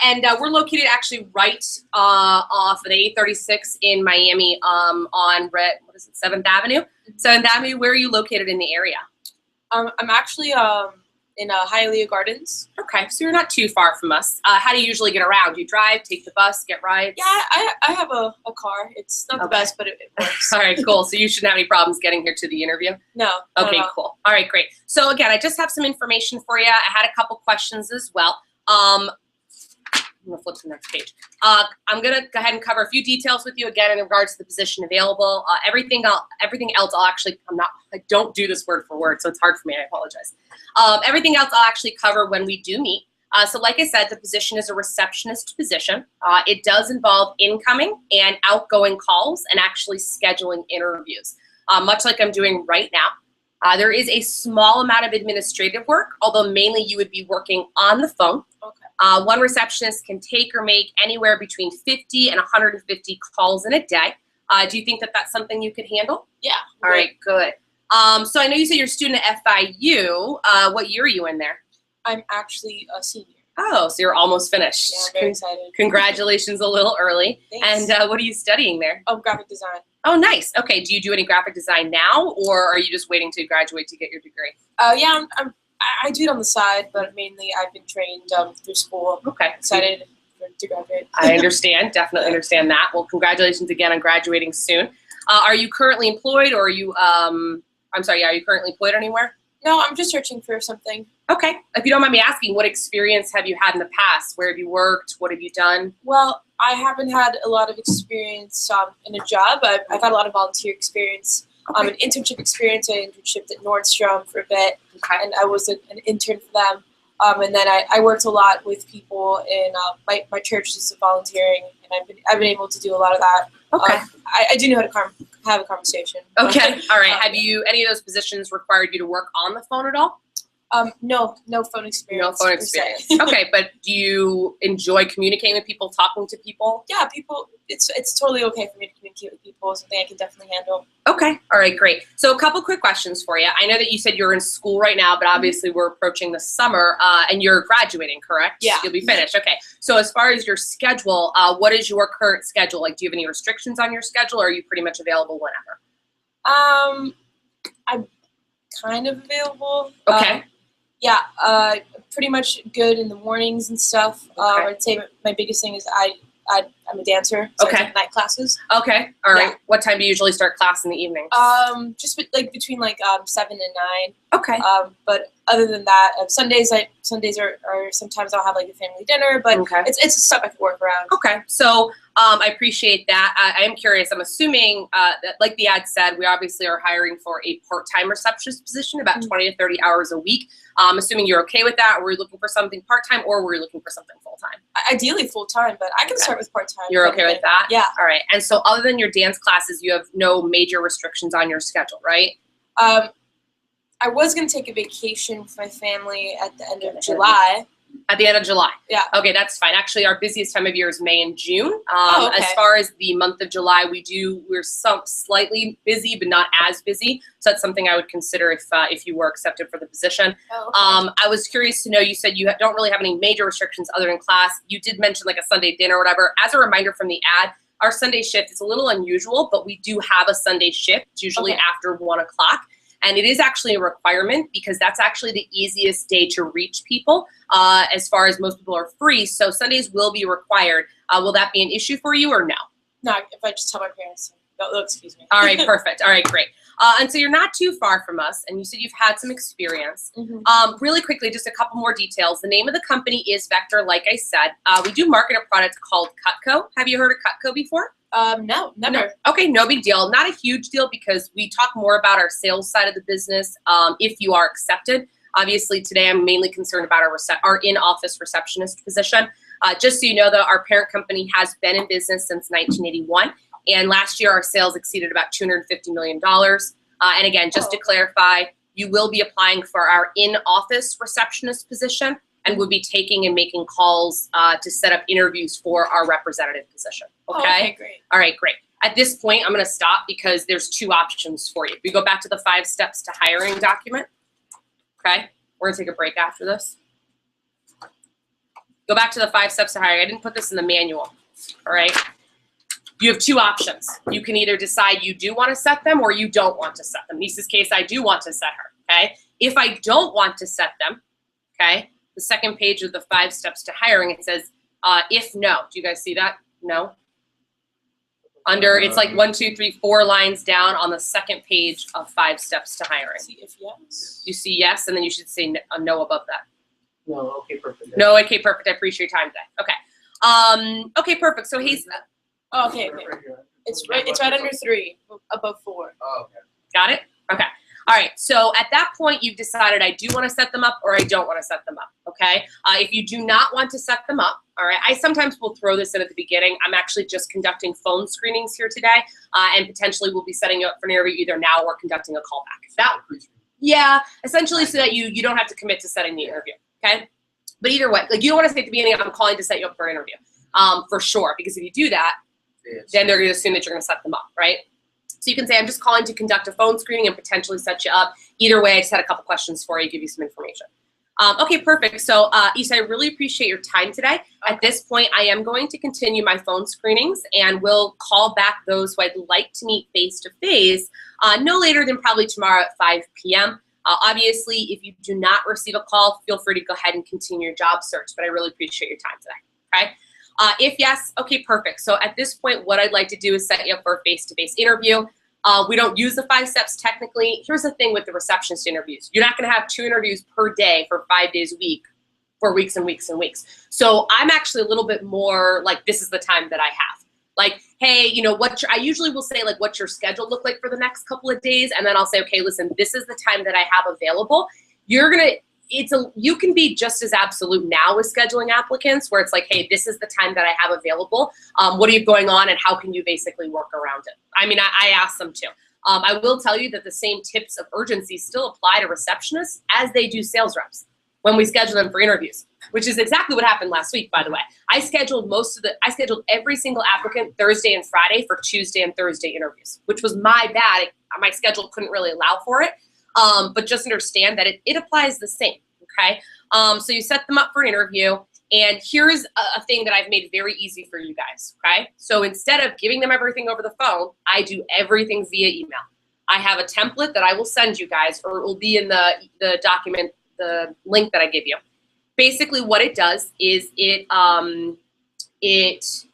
And we're located actually right off of the 836 in Miami on 7th Avenue? Mm-hmm. 7th Avenue, where are you located in the area? I'm actually in Hialeah Gardens. Okay, so you're not too far from us. How do you usually get around? Do you drive, take the bus, get rides? Yeah, I have a car. It's not the best, but it works. All right, cool. So you shouldn't have any problems getting here to the interview? No. Okay, cool. All right, great. So again, I just have some information for you. I had a couple questions as well. I'm gonna flip to the next page. I'm gonna go ahead and cover a few details with you again in regards to the position available. Everything else I don't do this word for word, so it's hard for me, I apologize. Everything else I'll actually cover when we do meet. So like I said, the position is a receptionist position. It does involve incoming and outgoing calls and actually scheduling interviews, much like I'm doing right now. There is a small amount of administrative work, although mainly you would be working on the phone. Okay. One receptionist can take or make anywhere between 50 and 150 calls in a day. Do you think that that's something you could handle? Yeah. All right, good. So I know you said you're a student at FIU. What year are you in there? I'm actually a senior. Oh, so you're almost finished. Yeah, I'm very excited. Congratulations a little early. Thanks. And what are you studying there? Oh, graphic design. Oh, nice. Okay, do you do any graphic design now, or are you just waiting to graduate to get your degree? Yeah, I do it on the side, but mainly I've been trained through school. Okay. Excited to graduate. I understand. Definitely understand that. Well, congratulations again on graduating soon. Are you currently employed, or are you? Are you currently employed anywhere? No, I'm just searching for something. Okay. If you don't mind me asking, what experience have you had in the past? Where have you worked? What have you done? Well, I haven't had a lot of experience in a job. I've had a lot of volunteer experience. Okay. An internship experience. I internshiped at Nordstrom for a bit, Okay. and I was an intern for them. And then I worked a lot with people in my church is volunteering, and I've been able to do a lot of that. Okay. I do know how to have a conversation. Okay. All right. Have you any of those positions required you to work on the phone at all? No phone experience. No phone per se. experience. Okay, but do you enjoy communicating with people, talking to people? Yeah, people. It's totally okay for me to communicate with people. It's something I can definitely handle. Okay. All right, great. So a couple quick questions for you. I know that you said you're in school right now, but obviously we're approaching the summer, and you're graduating, correct? Yeah. You'll be finished. Okay. So as far as your schedule, what is your current schedule? Like, do you have any restrictions on your schedule, or are you pretty much available whenever? I'm kind of available. Okay. Pretty much good in the mornings and stuff. Okay. I'd say my biggest thing is I I'm a dancer. So Okay. I take night classes. Okay. All right. Yeah. What time do you usually start class in the evening? Just between 7 and 9. Okay. But other than that, Sundays are sometimes I'll have like a family dinner, but Okay. it's stuff I can work around. Okay, so I appreciate that. I am curious. I'm assuming that, like the ad said, we obviously are hiring for a part-time receptionist position, about 20 to 30 hours a week. I'm assuming you're okay with that. Or were you looking for something part-time, or were you looking for something full-time? Ideally full time, but I can Okay. start with part time. You're okay with that? Yeah. All right. And so, other than your dance classes, you have no major restrictions on your schedule, right? I was gonna take a vacation with my family at the end of July. At the end of July. Yeah. Okay, that's fine. Actually, our busiest time of year is May and June. Okay. As far as the month of July, we're slightly busy, but not as busy. So that's something I would consider if you were accepted for the position. Oh, okay. I was curious to know, you said you don't really have any major restrictions other than class. You did mention like a Sunday dinner or whatever. As a reminder from the ad, our Sunday shift is a little unusual, but we do have a Sunday shift, usually Okay. after 1 o'clock. And it is actually a requirement because that's actually the easiest day to reach people as far as most people are free. So Sundays will be required. Will that be an issue for you or no? No, if I just tell my parents, they'll excuse me. All right, perfect. All right, great. And so you're not too far from us, and you said you've had some experience. Mhm. Really quickly, just a couple more details. The name of the company is Vector, like I said. We do market a product called Cutco. Have you heard of Cutco before? No, never. No. Okay, no big deal. Not a huge deal because we talk more about our sales side of the business if you are accepted. Obviously, today I'm mainly concerned about our in-office receptionist position. Just so you know, though, our parent company has been in business since 1981, and last year our sales exceeded about $250 million. And again, just to clarify, you will be applying for our in-office receptionist position, and we'll be taking and making calls to set up interviews for our representative position. Oh, Okay? okay, great. All right, great. At this point, I'm going to stop because there's 2 options for you. We go back to the 5 steps to hiring document. Okay? We're going to take a break after this. Go back to the 5 steps to hiring. I didn't put this in the manual. All right? You have 2 options. You can either decide you do want to set them or you don't want to set them. In Lisa's case, I do want to set her. Okay? If I don't want to set them, okay, the second page of the 5 steps to hiring, it says, if no. Do you guys see that? No? Under, it's like 1, 2, 3, 4 lines down on the second page of 5 steps to hiring. See if yes. You see yes, and then you should say no above that. No, okay, perfect. No, okay, perfect. I appreciate your time today. Okay. Okay, perfect. So he's Oh, okay, okay. It's right under 3, above 4. Oh, okay. got it? Okay. All right. So at that point, you've decided I do want to set them up or I don't want to set them up. Okay. If you do not want to set them up, all right, I sometimes will throw this in at the beginning. I'm actually just conducting phone screenings here today, and potentially we'll be setting you up for an interview either now or conducting a callback. That, yeah, essentially so that you don't have to commit to setting the interview. Okay. But either way, like you don't want to say at the beginning, I'm calling to set you up for an interview, for sure, because if you do that, then they're going to assume that you're going to set them up, right? So you can say, I'm just calling to conduct a phone screening and potentially set you up. Either way, I just had a couple questions for you, give you some information. Okay, perfect. So, Issa, I really appreciate your time today. At this point, I am going to continue my phone screenings, and we'll call back those who I'd like to meet face-to-face no later than probably tomorrow at 5 p.m. Obviously, if you do not receive a call, feel free to go ahead and continue your job search, but I really appreciate your time today, okay? If yes, okay, perfect. So at this point, what I'd like to do is set you up for a face-to-face interview. We don't use the 5 steps technically. Here's the thing with the receptionist interviews. You're not going to have 2 interviews per day for 5 days a week for weeks and weeks and weeks. So I'm actually a little bit more like, this is the time that I have. Like, hey, you know, I usually will say, like, what's your schedule look like for the next couple of days? And then I'll say, okay, listen, this is the time that I have available. You can be just as absolute now with scheduling applicants where it's like, hey, this is the time that I have available. What are you going on and how can you basically work around it? I mean, I ask them to. I will tell you that the same tips of urgency still apply to receptionists as they do sales reps when we schedule them for interviews, which is exactly what happened last week, by the way. I scheduled every single applicant Thursday and Friday for Tuesday and Thursday interviews, which was my bad. My schedule couldn't really allow for it. But just understand that it applies the same, okay? So you set them up for an interview, and here's a thing that I've made very easy for you guys, okay? So instead of giving them everything over the phone, I do everything via email. I have a template that I will send you guys, or it will be in the document, the link that I give you. Basically what it does is it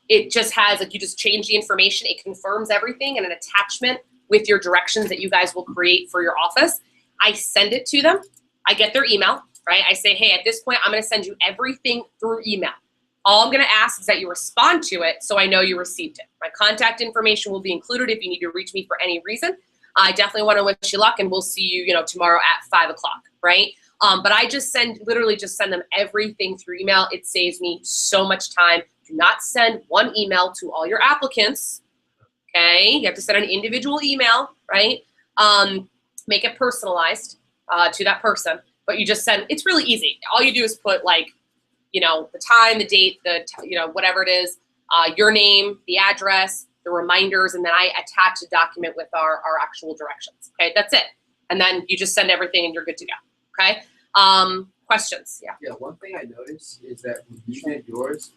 It just has, like, you just change the information. It confirms everything and an attachment with your directions that you guys will create for your office. I send it to them. I get their email, right? I say, hey, at this point, I'm going to send you everything through email. All I'm going to ask is that you respond to it so I know you received it. My contact information will be included if you need to reach me for any reason. I definitely want to wish you luck, and we'll see you, tomorrow at 5 o'clock, right? But I just literally just send them everything through email. It saves me so much time. Do not send one email to all your applicants, okay? You have to send an individual email, right? Make it personalized to that person, but you just send, it's really easy. All you do is put, like, the time, the date, whatever it is, your name, the address, the reminders, and then I attach a document with our actual directions, okay? That's it. And then you just send everything and you're good to go, okay? Questions? Yeah. Yeah, one thing I noticed is that when you did yours,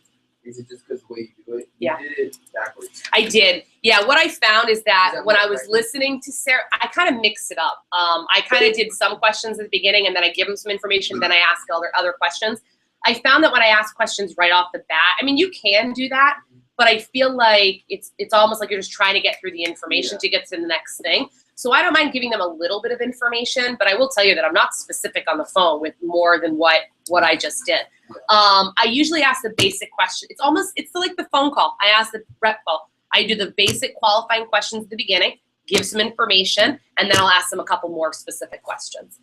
is it just because the way you do it? Yeah. You did it backwards. I did. Yeah, what I found is that that when more I was correct? listening to Sarah, I kind of mixed it up. I kind of did some questions at the beginning, and then I give them some information, then I ask other questions. I found that when I ask questions right off the bat, I mean, you can do that, but I feel like it's almost like you're just trying to get through the information to get to the next thing. So I don't mind giving them a little bit of information, but I will tell you that I'm not specific on the phone with more than what I just did. I usually ask the basic question. It's like the phone call. I ask the rep call. I do the basic qualifying questions at the beginning, give some information, and then I'll ask them a couple more specific questions.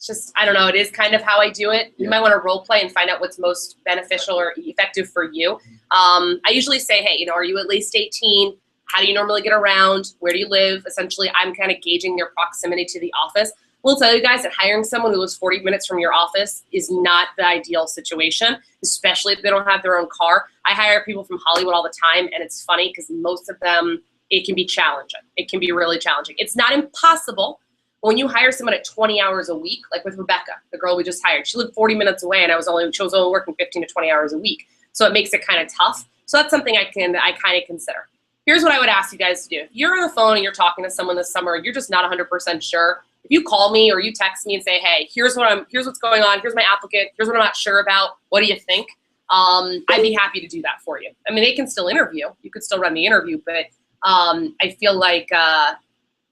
Just, I don't know, it is kind of how I do it. You might want to role play and find out what's most beneficial or effective for you. I usually say, hey, are you at least 18? How do you normally get around? Where do you live? Essentially, I'm kind of gauging their proximity to the office. We'll tell you guys that hiring someone who lives 40 minutes from your office is not the ideal situation, especially if they don't have their own car. I hire people from Hollywood all the time, and it's funny because most of them, it can be challenging. It can be really challenging. It's not impossible. When you hire someone at 20 hours a week, like with Rebecca, the girl we just hired, she lived 40 minutes away, and she was only working 15 to 20 hours a week. So it makes it kind of tough. So that's something I kind of consider. Here's what I would ask you guys to do. If you're on the phone and you're talking to someone this summer, you're just not 100% sure. If you call me or you text me and say, hey, here's what's going on, here's my applicant, here's what I'm not sure about, what do you think? I'd be happy to do that for you. I mean, they can still interview. You could still run the interview, but I feel like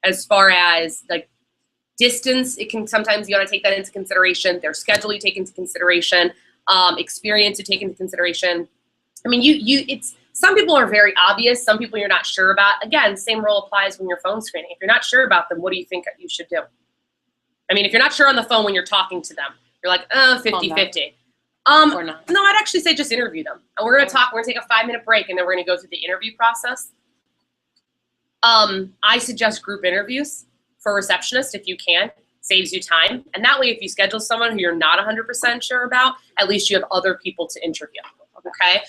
as far as like distance, it can sometimes you got to take that into consideration. Their schedule you take into consideration, experience you take into consideration. I mean, it's some people are very obvious. Some people you're not sure about. Again, same rule applies when you're phone screening. If you're not sure about them, what do you think you should do? I mean, if you're not sure on the phone when you're talking to them, you're like, 50-50. Or not. No, I'd actually say just interview them. And we're going to talk. We're going to take a 5-minute break, and then we're going to go through the interview process. I suggest group interviews for a receptionist if you can. Saves you time. And that way, if you schedule someone who you're not 100% sure about, at least you have other people to interview. Okay?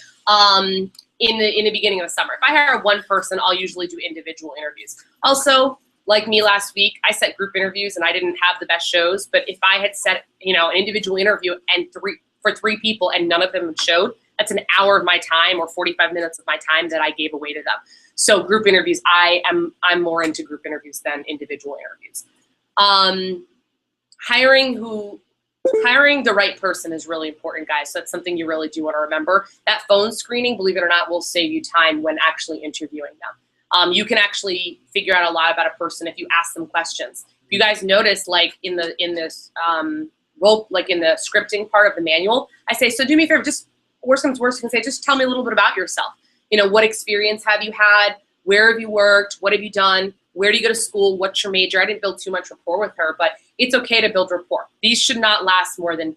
In the beginning of the summer. If I hire one person, I'll usually do individual interviews. Also, like me last week, I set group interviews and I didn't have the best shows, but if I had set, an individual interview and for three people and none of them showed, that's an hour of my time or 45 minutes of my time that I gave away to them. So group interviews, I'm more into group interviews than individual interviews. Hiring the right person is really important, guys. So that's something you really do want to remember. That phone screening, believe it or not, will save you time when actually interviewing them. You can actually figure out a lot about a person if you ask them questions. If you guys notice, like in this role, like in the scripting part of the manual, I say, so do me a favor, just worst comes worst, you can say, just tell me a little bit about yourself. What experience have you had? Where have you worked? What have you done? Where do you go to school? What's your major? I didn't build too much rapport with her, but it's okay to build rapport. These should not last more than, if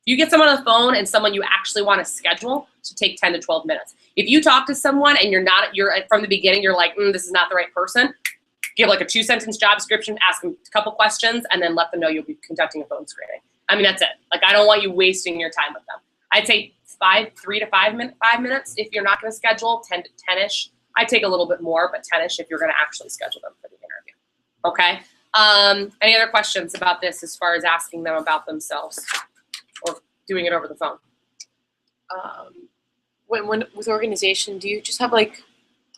you get someone on the phone and someone you actually want to schedule, to take 10 to 12 minutes. If you talk to someone and you're from the beginning, you're like, this is not the right person, give like a 2-sentence job description, ask them a couple questions, and then let them know you'll be conducting a phone screening. I mean, that's it. Like, I don't want you wasting your time with them. I'd say 3 to 5 minutes if you're not going to schedule, 10 to 10-ish. I'd take a little bit more, but 10-ish if you're going to actually schedule them for the interview. Okay? Any other questions about this as far as asking them about themselves or doing it over the phone? When with organization, do you just have like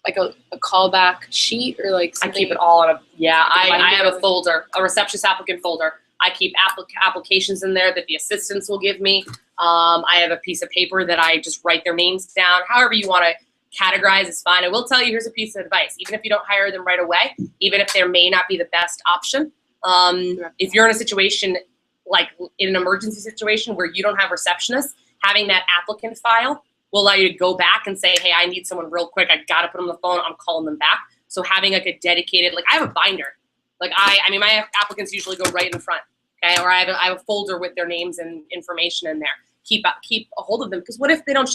a callback sheet or like something? I keep it all on I have a folder, a receptionist applicant folder. I keep applications in there that the assistants will give me. I have a piece of paper that I just write their names down. However you want to categorize is fine. I will tell you, here's a piece of advice. Even if you don't hire them right away, even if there may not be the best option, if you're in a situation like in an emergency situation where you don't have receptionists, having that applicant file will allow you to go back and say, hey, I need someone real quick. I got to put them on the phone. I'm calling them back. So having like a dedicated, like I have a binder. Like I mean, my applicants usually go right in the front, okay? Or I have a folder with their names and information in there. Keep a hold of them, because what if they don't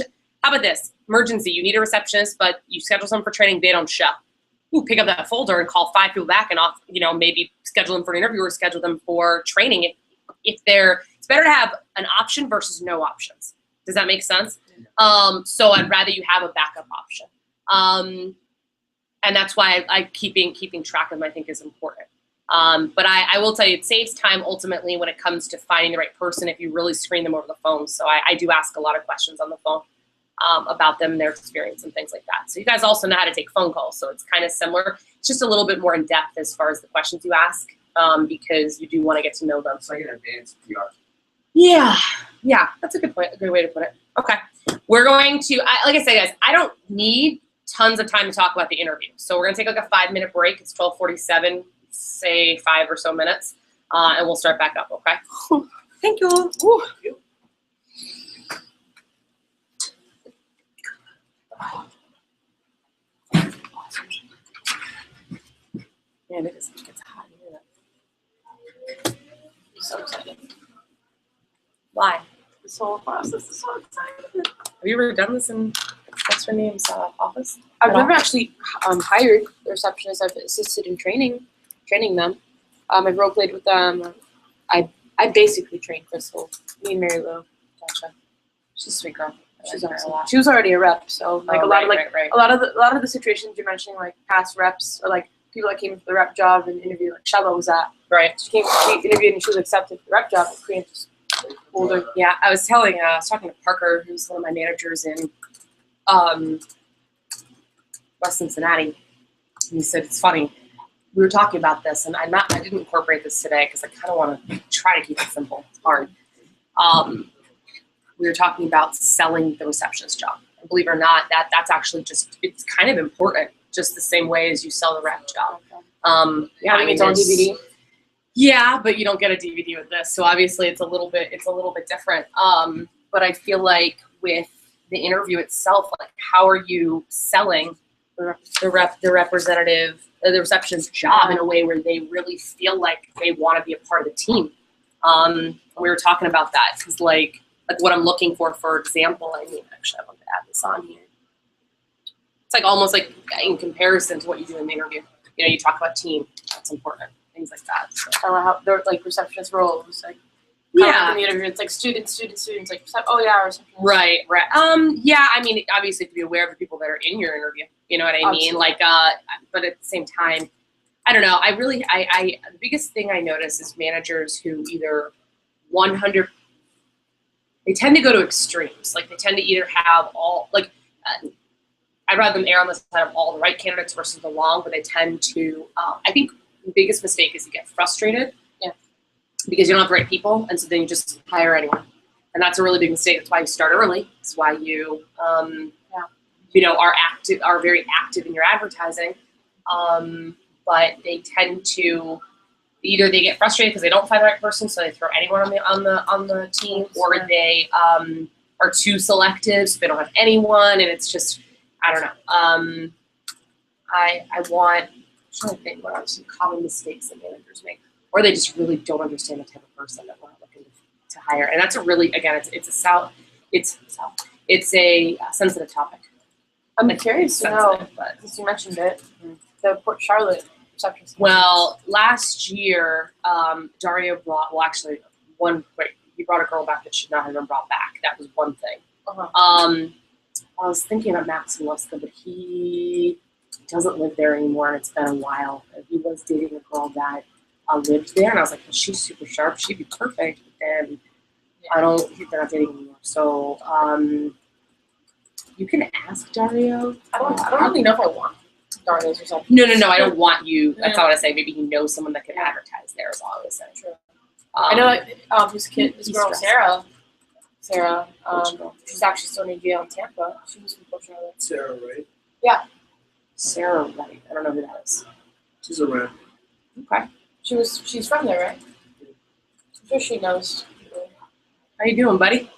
how about this? Emergency, you need a receptionist, but you schedule someone for training, they don't show. You pick up that folder and call 5 people back and maybe schedule them for an interview or schedule them for training. It's better to have an option versus no options. Does that make sense? So I'd rather you have a backup option. And that's why I keeping track of them, I think, is important. But I will tell you, it saves time ultimately when it comes to finding the right person if you really screen them over the phone. So I do ask a lot of questions on the phone about them and their experience and things like that. So you guys also know how to take phone calls, so it's kind of similar. It's just a little bit more in depth as far as the questions you ask, because you do want to get to know them. It's like an advanced PR. Yeah, that's a good point. A good way to put it. Okay, we're going to, like I said, guys, I don't need tons of time to talk about the interview. So we're gonna take like a 5-minute break. It's 12:47, say 5 or so minutes, and we'll start back up, okay? Thank you. Woo. Man, it gets hot here. I'm so excited. Why? This whole process is so exciting. Have you ever done this in what's her name's office? I've never actually hired the receptionist. I've assisted in training them. I've role played with them. I basically trained Crystal. Me and Mary Lou. Gotcha. She's a sweet girl. She's awesome. She was already a rep, so like a lot of the situations you're mentioning, like past reps or like people that came for the rep job and interviewed, like Shella was at. Right. She interviewed and she was accepted for the rep job. Korean just older. Yeah, I was talking to Parker, who's one of my managers in West Cincinnati. And he said it's funny. We were talking about this, and I didn't incorporate this today because I kind of want to try to keep it simple. It's hard. We were talking about selling the receptionist job. And believe it or not, that's actually it's kind of important, just the same way as you sell the rep job. Having its own DVD. Yeah, but you don't get a DVD with this, so obviously it's a little bit different. But I feel like with the interview itself, like how are you selling the receptionist's job in a way where they really feel like they want to be a part of the team? We were talking about that because like what I'm looking for example, I mean, actually I want to add this on here. It's like almost like in comparison to what you do in the interview. You talk about team. That's important. Things like that. So. I don't know how they're like receptionist roles, like in the interview, it's like students, like receptionist. Right. Yeah, I mean, obviously you have to be aware of the people that are in your interview. You know what I mean? Like, but at the same time, I don't know. The biggest thing I notice is managers who either 100, they tend to go to extremes. Like they tend to either have all, like, I'd rather them err on the side of all the right candidates versus the wrong, but they tend to, I think the biggest mistake is to get frustrated because you don't have the right people, and so then you just hire anyone. And that's a really big mistake. That's why you start early. That's why you, are very active in your advertising. But they tend to either they get frustrated because they don't find the right person, so they throw anyone on the team, or they are too selective, so they don't have anyone, and it's just I don't know. I'm trying to think what are some common mistakes that managers make, or they just really don't understand the type of person that we're looking to hire, and that's a really it's a sensitive topic. I'm curious to know, but since you mentioned it, the Port Charlotte receptionist. Well, last year, Dario brought, he brought a girl back that should not have been brought back. That was one thing. I was thinking about Max in Luska, but he doesn't live there anymore, and it's been a while. He was dating a girl that lived there, and I was like, well, she's super sharp. She'd be perfect, but then they're not dating anymore. So you can ask Dario. I don't really know if I want Dario's or something. No, I don't want you. That's not what I say. Maybe he knows someone that could advertise there is all I was saying. I know this he's girl stressed. Sarah, she's actually still in AGL in Tampa. She was from Port Charlotte. Sarah, right? Sarah Wright. I don't know who that is. She's around. Okay. She's from there, right? I'm sure she knows. How you doing, buddy?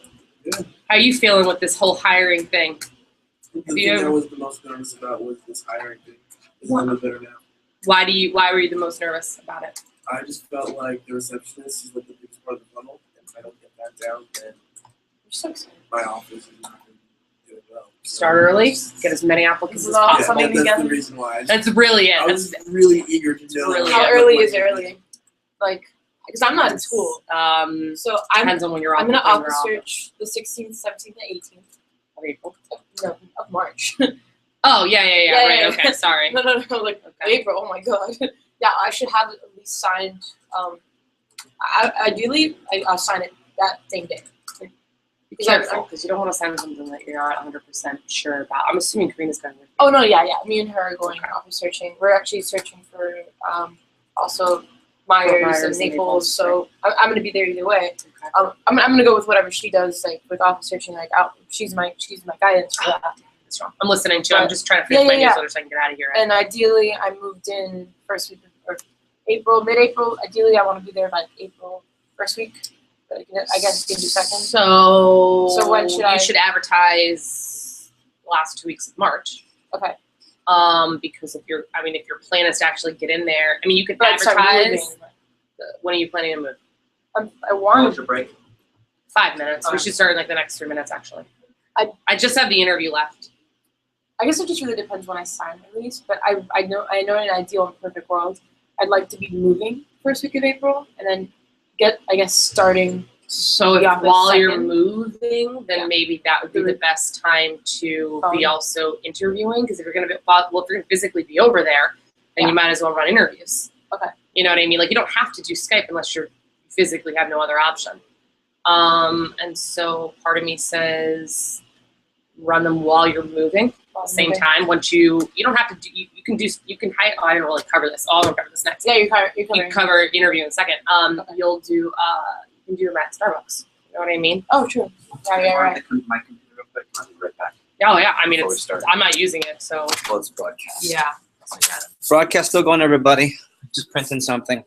Good. How you feeling with this whole hiring thing? The thing I was the most nervous about was this hiring thing. It's a little better now. Why were you the most nervous about it? I just felt like the receptionist is like the biggest part of the funnel, and if I don't get that down, then You're so excited. my office is not going to do it well. So Start early, get as many applicants as Well, yeah, possible. something that's together. the reason why. That's really it. I was really eager to know. really How Yeah. early is early? Like, because I'm not in school, Um, so I'm depends on when you're off. gonna when you're office off search the 16th, 17th, and 18th. of April. Of March. Oh yeah. Yeah, Right. yeah. Okay. Sorry. no, like Okay. April. Oh my god. Yeah, I should have it at least signed. Ideally, I'll sign it that same day. Be Because I'm- careful, because you don't want to sign something that you're not 100% sure about. I'm assuming Karina's going with you. Oh no, yeah. Me and her are going office searching. We're actually searching for also Myers Myers and and Naples. Naples, So I'm gonna be there either way. Okay. I'm gonna go with whatever she does, like with office searching. Like she's my guidance for that. That's wrong. I'm listening to. I'm But- just trying to finish my yeah. newsletter so I can get out of here. And ideally, I moved in first week of April, mid-April. Ideally, I want to be there by April first week. But I guess you can do second. So when should you I- should advertise the last 2 weeks of March. Okay. Because if your plan is to actually get in there, I mean, you could But start advertise. moving. When are you planning to move? I How want long's your break? 5 minutes. We Okay. should start in like the next 3 minutes, actually. I just have the interview left. I guess it just really depends when I sign the lease, but I know in an ideal and perfect world, I'd like to be moving first week of April and then starting. So if The office while you're second. moving, then Yeah. maybe that would be the best time to be Phone. also interviewing. Because if you're gonna physically be over there, then Yeah. you might as well run interviews. Okay. You know what I mean? Like you don't have to do Skype unless you physically have no other option. And so part of me says run them while you're moving. At the same time, once you don't have to do you can hide. Oh, I didn't really cover this. Oh, I'm gonna cover this next. Yeah, you're You covering. cover interview in a second. Okay. You'll do you can do them at Starbucks. You know what I mean? Oh, true. Yeah, right. My computer real quick. I'll be right back. Oh yeah. I mean, Before we start. I'm not using it, so Well, it's broadcast. yeah. Broadcast still going, everybody. Just printing something.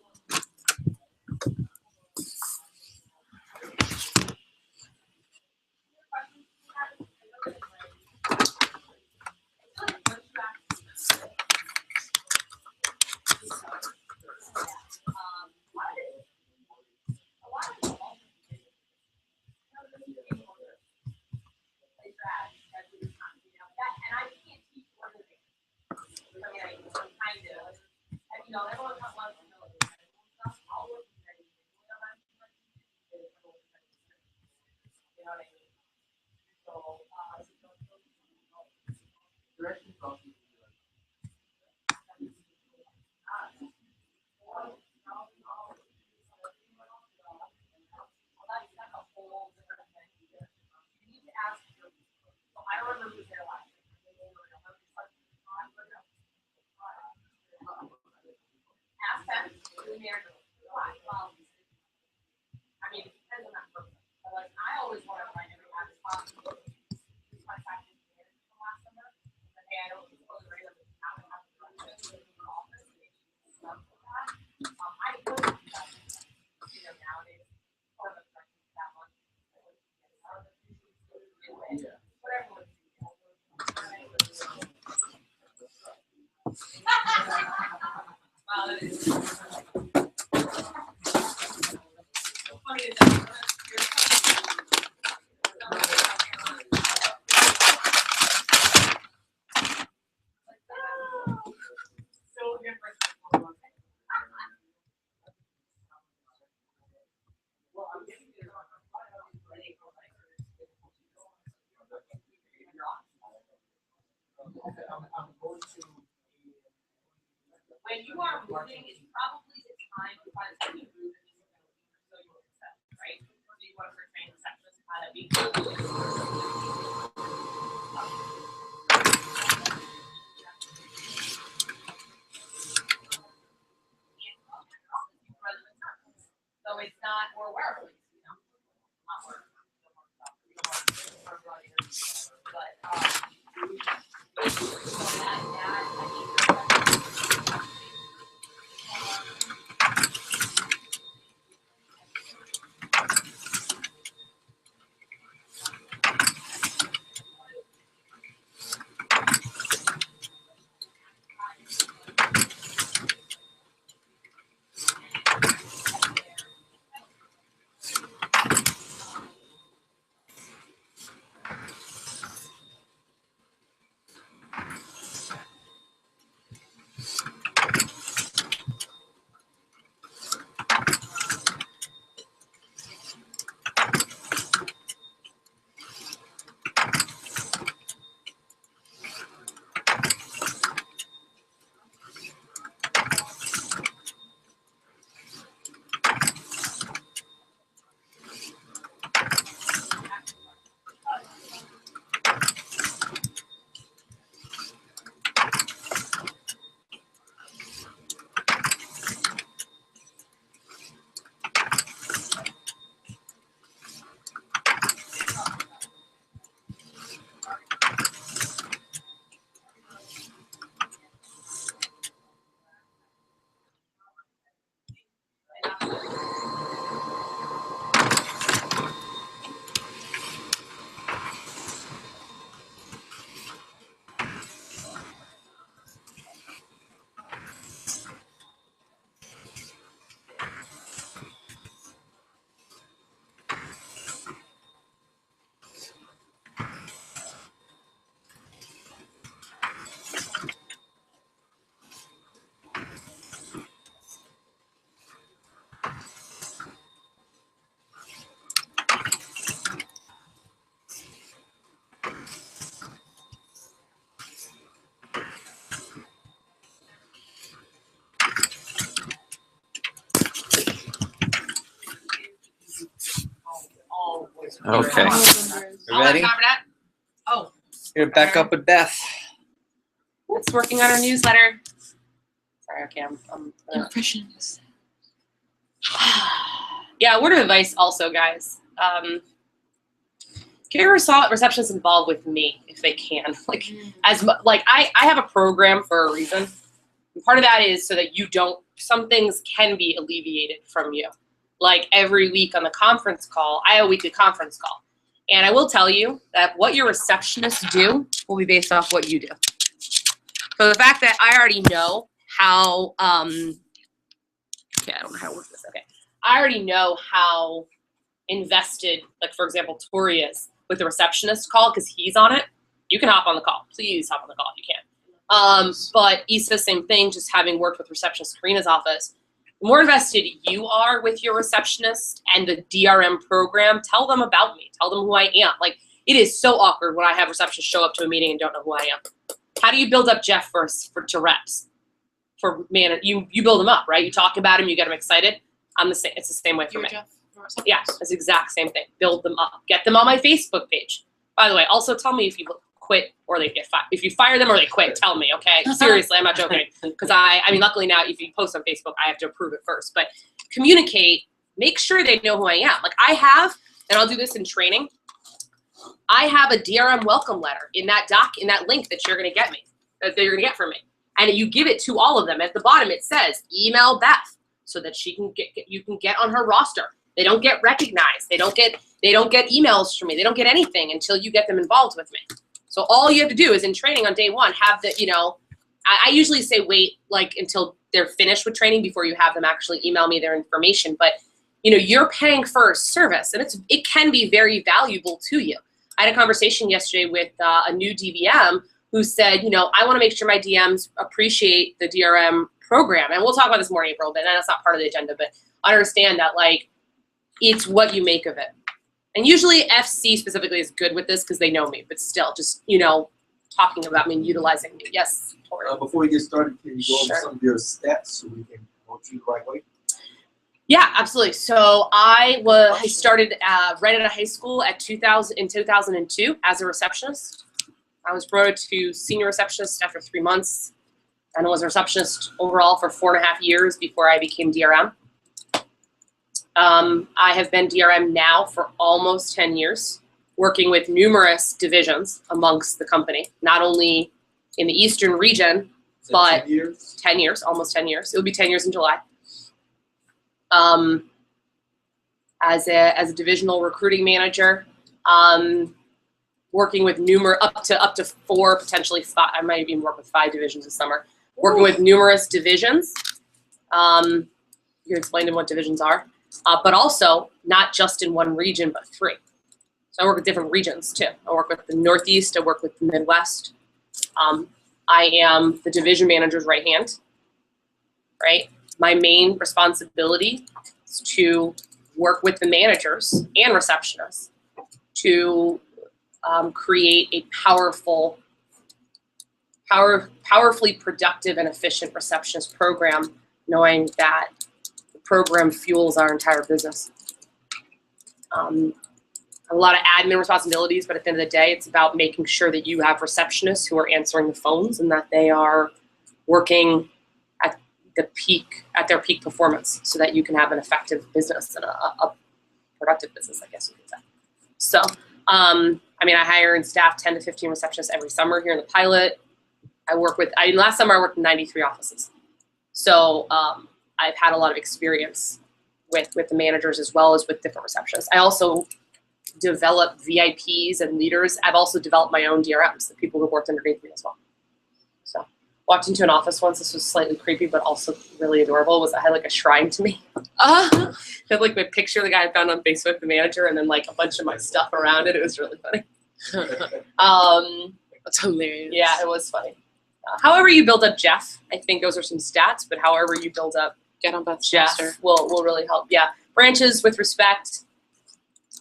When you are moving, it's probably the time to find something to move so you will accept, right? So you want to train receptionist how to be. So it's not Okay. You ready? Time for that. Oh, You're back up with Beth. it's working on our newsletter. Sorry, okay, I'm Impressions. yeah, word of advice also, guys. Get your receptionists involved with me if they can. I have a program for a reason. And part of that is so that you don't, some things can be alleviated from you. Like every week on the conference call, I have a weekly conference call. And I will tell you that what your receptionists do will be based off what you do. So the fact that I already know how, okay, I don't know how to work this, okay. I already know how invested, like for example, Tori is with the receptionist call because he's on it. You can hop on the call. Please hop on the call if you can. But Issa, same thing, just having worked with receptionist Karina's office. The more invested you are with your receptionist and the DRM program, tell them about me. Tell them who I am. Like, it is so awkward when I have receptionists show up to a meeting and don't know who I am. How do you build up Jeff to reps? You build them up, right? You talk about him, you get them excited. I'm the same. It's the same way for me. Yeah, it's the exact same thing. Build them up. Get them on my Facebook page. By the way, also tell me if you quit or they get fired. If you fire them or they quit, tell me, okay? Seriously, I'm not joking. Because I mean, luckily now, if you post on Facebook, I have to approve it first. But communicate. Make sure they know who I am. Like I have, and I'll do this in training. I have a DRM welcome letter in that link that you're going to get me, that you're going to get from me, and you give it to all of them. At the bottom, it says email Beth so that you can get on her roster. They don't get recognized. They don't get emails from me. They don't get anything until you get them involved with me. So all you have to do is in training on day one, have the, I usually say wait like until they're finished with training before you have them actually email me their information. But you're paying for a service and it can be very valuable to you. I had a conversation yesterday with a new DVM who said, I want to make sure my DMs appreciate the DRM program. And we'll talk about this more in April, but that's not part of the agenda, but understand that like, it's what you make of it. And usually FC specifically is good with this because they know me, but still just, talking about me and utilizing me. Yes, Tori. Before we get started, can you go over Sure. some of your stats so we can promote you the right way? Yeah, absolutely. So I started right out of high school in 2002 as a receptionist. I was promoted to senior receptionist after 3 months, and I was a receptionist overall for 4.5 years before I became DRM. I have been DRM now for almost 10 years, working with numerous divisions amongst the company, not only in the Eastern region, but 10 years? 10 years, almost 10 years. It will be 10 years in July. As a divisional recruiting manager, working with up to 4, potentially 5. I might even work with 5 divisions this summer. Working with numerous divisions. You can explain to them what divisions are, but also not just in one region, but 3. So I work with different regions too. I work with the Northeast. I work with the Midwest. I am the division manager's right hand. Right. My main responsibility is to work with the managers and receptionists to create a powerfully productive and efficient receptionist program, knowing that the program fuels our entire business. A lot of admin responsibilities, but at the end of the day, it's about making sure that you have receptionists who are answering the phones and that they are working at their peak performance so that you can have an effective business and a productive business, I guess you could say. So, I hire and staff 10 to 15 receptionists every summer here in the pilot. Last summer I worked in 93 offices. So I've had a lot of experience with the managers as well as with different receptionists. I also develop VIPs and leaders. I've also developed my own DRMs, the people who worked underneath me as well. So walked into an office once. This was slightly creepy, but also really adorable. I had like a shrine to me. I had like my picture of the guy I found on Facebook, the manager, and then like a bunch of my stuff around it. It was really funny. That's hilarious. Yeah, it was funny. However you build up Jeff, I think those are some stats, but however you build up Get on Beth's Jeff roster. will really help. Yeah, branches with respect.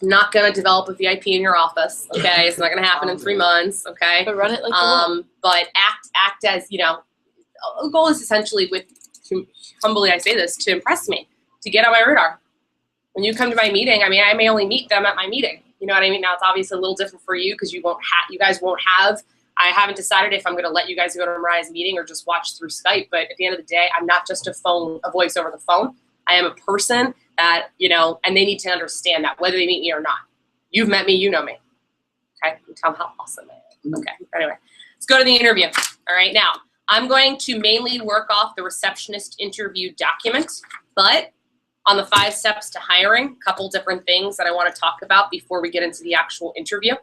Not gonna develop a VIP in your office, okay? It's not gonna happen in 3 months, okay? But run it like you want. But act as the goal is essentially humbly I say this, to impress me, to get on my radar. When you come to my meeting, I may only meet them at my meeting, You know what I mean? Now it's obviously a little different for you because you guys won't have. I haven't decided if I'm going to let you guys go to Mariah's meeting or just watch through Skype. But at the end of the day, I'm not just a voice over the phone. I am a person that, and they need to understand that whether they meet me or not. You've met me, you know me. Okay, you tell them how awesome I am. Okay, anyway, let's go to the interview. All right, now I'm going to mainly work off the receptionist interview document, but on the 5 steps to hiring, a couple different things that I want to talk about before we get into the actual interview.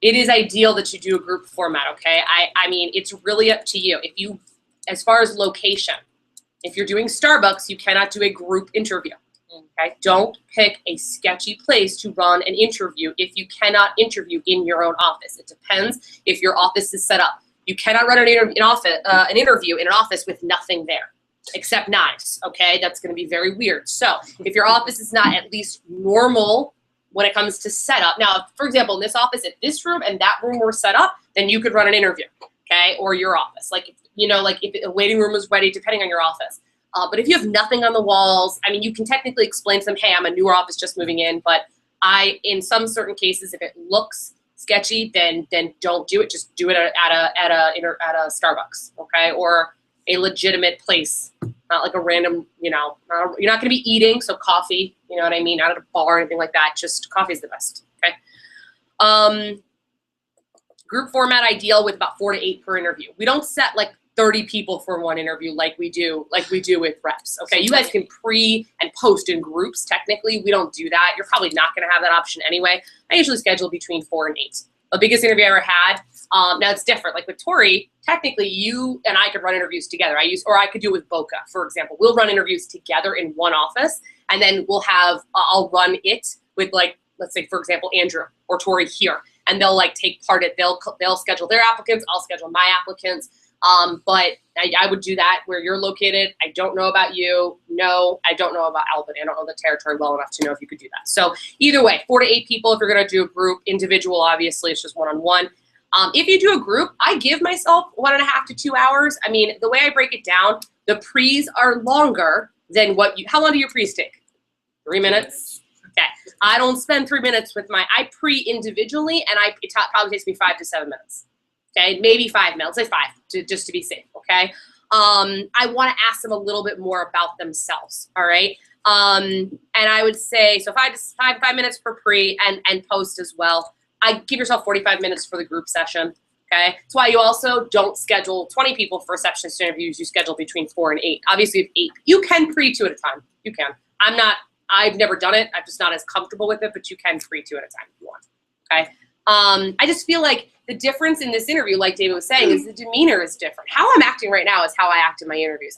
It is ideal that you do a group format, okay? I mean, it's really up to you. As far as location, if you're doing Starbucks, you cannot do a group interview, okay? Don't pick a sketchy place to run an interview if you cannot interview in your own office. It depends if your office is set up. You cannot run an interview in an office with nothing there, except knives, okay? That's gonna be very weird. So if your office is not at least normal when it comes to setup. Now, for example, in this office, if this room and that room were set up, then you could run an interview, okay? Or your office, like if a waiting room was ready, depending on your office. But if you have nothing on the walls, I mean, you can technically explain to them, hey, I'm a newer office just moving in, but in some certain cases, if it looks sketchy, then don't do it. Just do it at a Starbucks, okay? Or a legitimate place, not like a random, you're not going to be eating, so coffee, you know what I mean? Not at a bar or anything like that. Just coffee is the best, okay? Group format ideal with about 4 to 8 per interview. We don't set like 30 people for one interview like we do with reps, okay? You guys can pre and post in groups. Technically, we don't do that. You're probably not going to have that option anyway. I usually schedule between 4 and 8. The biggest interview I ever had, now it's different. Like with Tori, technically you and I could run interviews together. I could do it with Boca, for example. We'll run interviews together in one office, and then we'll have, I'll run it with like, let's say, for example, Andrew or Tori here, and they'll like take part at, they'll schedule their applicants, I'll schedule my applicants. But I would do that where you're located. I don't know about you. No, I don't know about Albany. I don't know the territory well enough to know if you could do that. So either way, 4 to 8 people if you're going to do a group. Individual, obviously, it's just one-on-one. If you do a group, I give myself 1.5 to 2 hours. I mean, the way I break it down, the pre's are longer than how long do your pre's take? 3 minutes? Okay. I don't spend 3 minutes with I pre individually, and it probably takes me 5 to 7 minutes. Okay, maybe 5 minutes, say 5, just to be safe, okay? I want to ask them a little bit more about themselves, all right? And I would say, so 5 minutes per pre and post as well. I give yourself 45 minutes for the group session, okay? That's why you also don't schedule 20 people for receptionist interviews. You schedule between 4 and 8. Obviously, if 8, you can pre 2 at a time. You can. I've never done it. I'm just not as comfortable with it, but you can pre 2 at a time if you want, okay? I just feel like the difference in this interview, like David was saying, is the demeanor is different. How I'm acting right now is how I act in my interviews.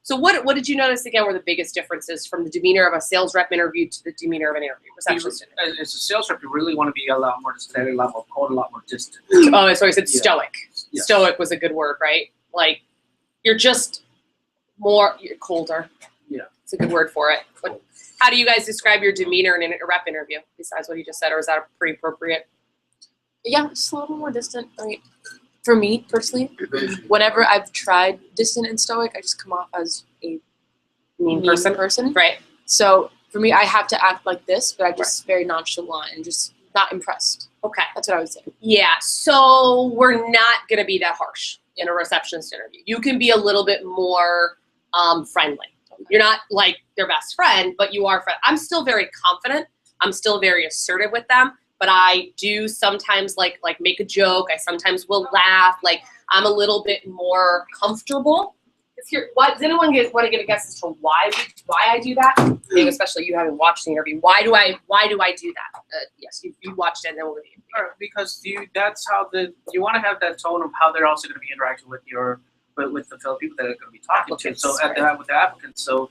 So what did you notice again were the biggest differences from the demeanor of a sales rep interview to the demeanor of an receptionist interview? As a sales rep, you really want to be a lot more steady, a lot more cold, a lot more distant. Oh, so I said stoic. Yeah. Stoic was a good word, right? Like you're just you're colder. Yeah. It's a good word for it. But how do you guys describe your demeanor in a rep interview besides what you just said, or is that pretty appropriate? Yeah, just a little more distant. I mean, for me personally, whenever I've tried distant and stoic, I just come off as a mean person. Right. So for me, I have to act like this, but I'm just very nonchalant and just not impressed. Okay. That's what I would say. Yeah. So we're not going to be that harsh in a receptionist interview. You can be a little bit more friendly. You're not like their best friend, but you are friend. I'm still very confident. I'm still very assertive with them. But I do sometimes like make a joke. I sometimes will laugh. Like I'm a little bit more comfortable. Does anyone want to get a guess as to why I do that? Maybe especially you haven't watched the interview. Why do I do that? Yes, you watched it and then we'll review. Because that's how you want to have that tone of how they're also going to be interacting with with the fellow people that are going to be talking to. So with the applicants, so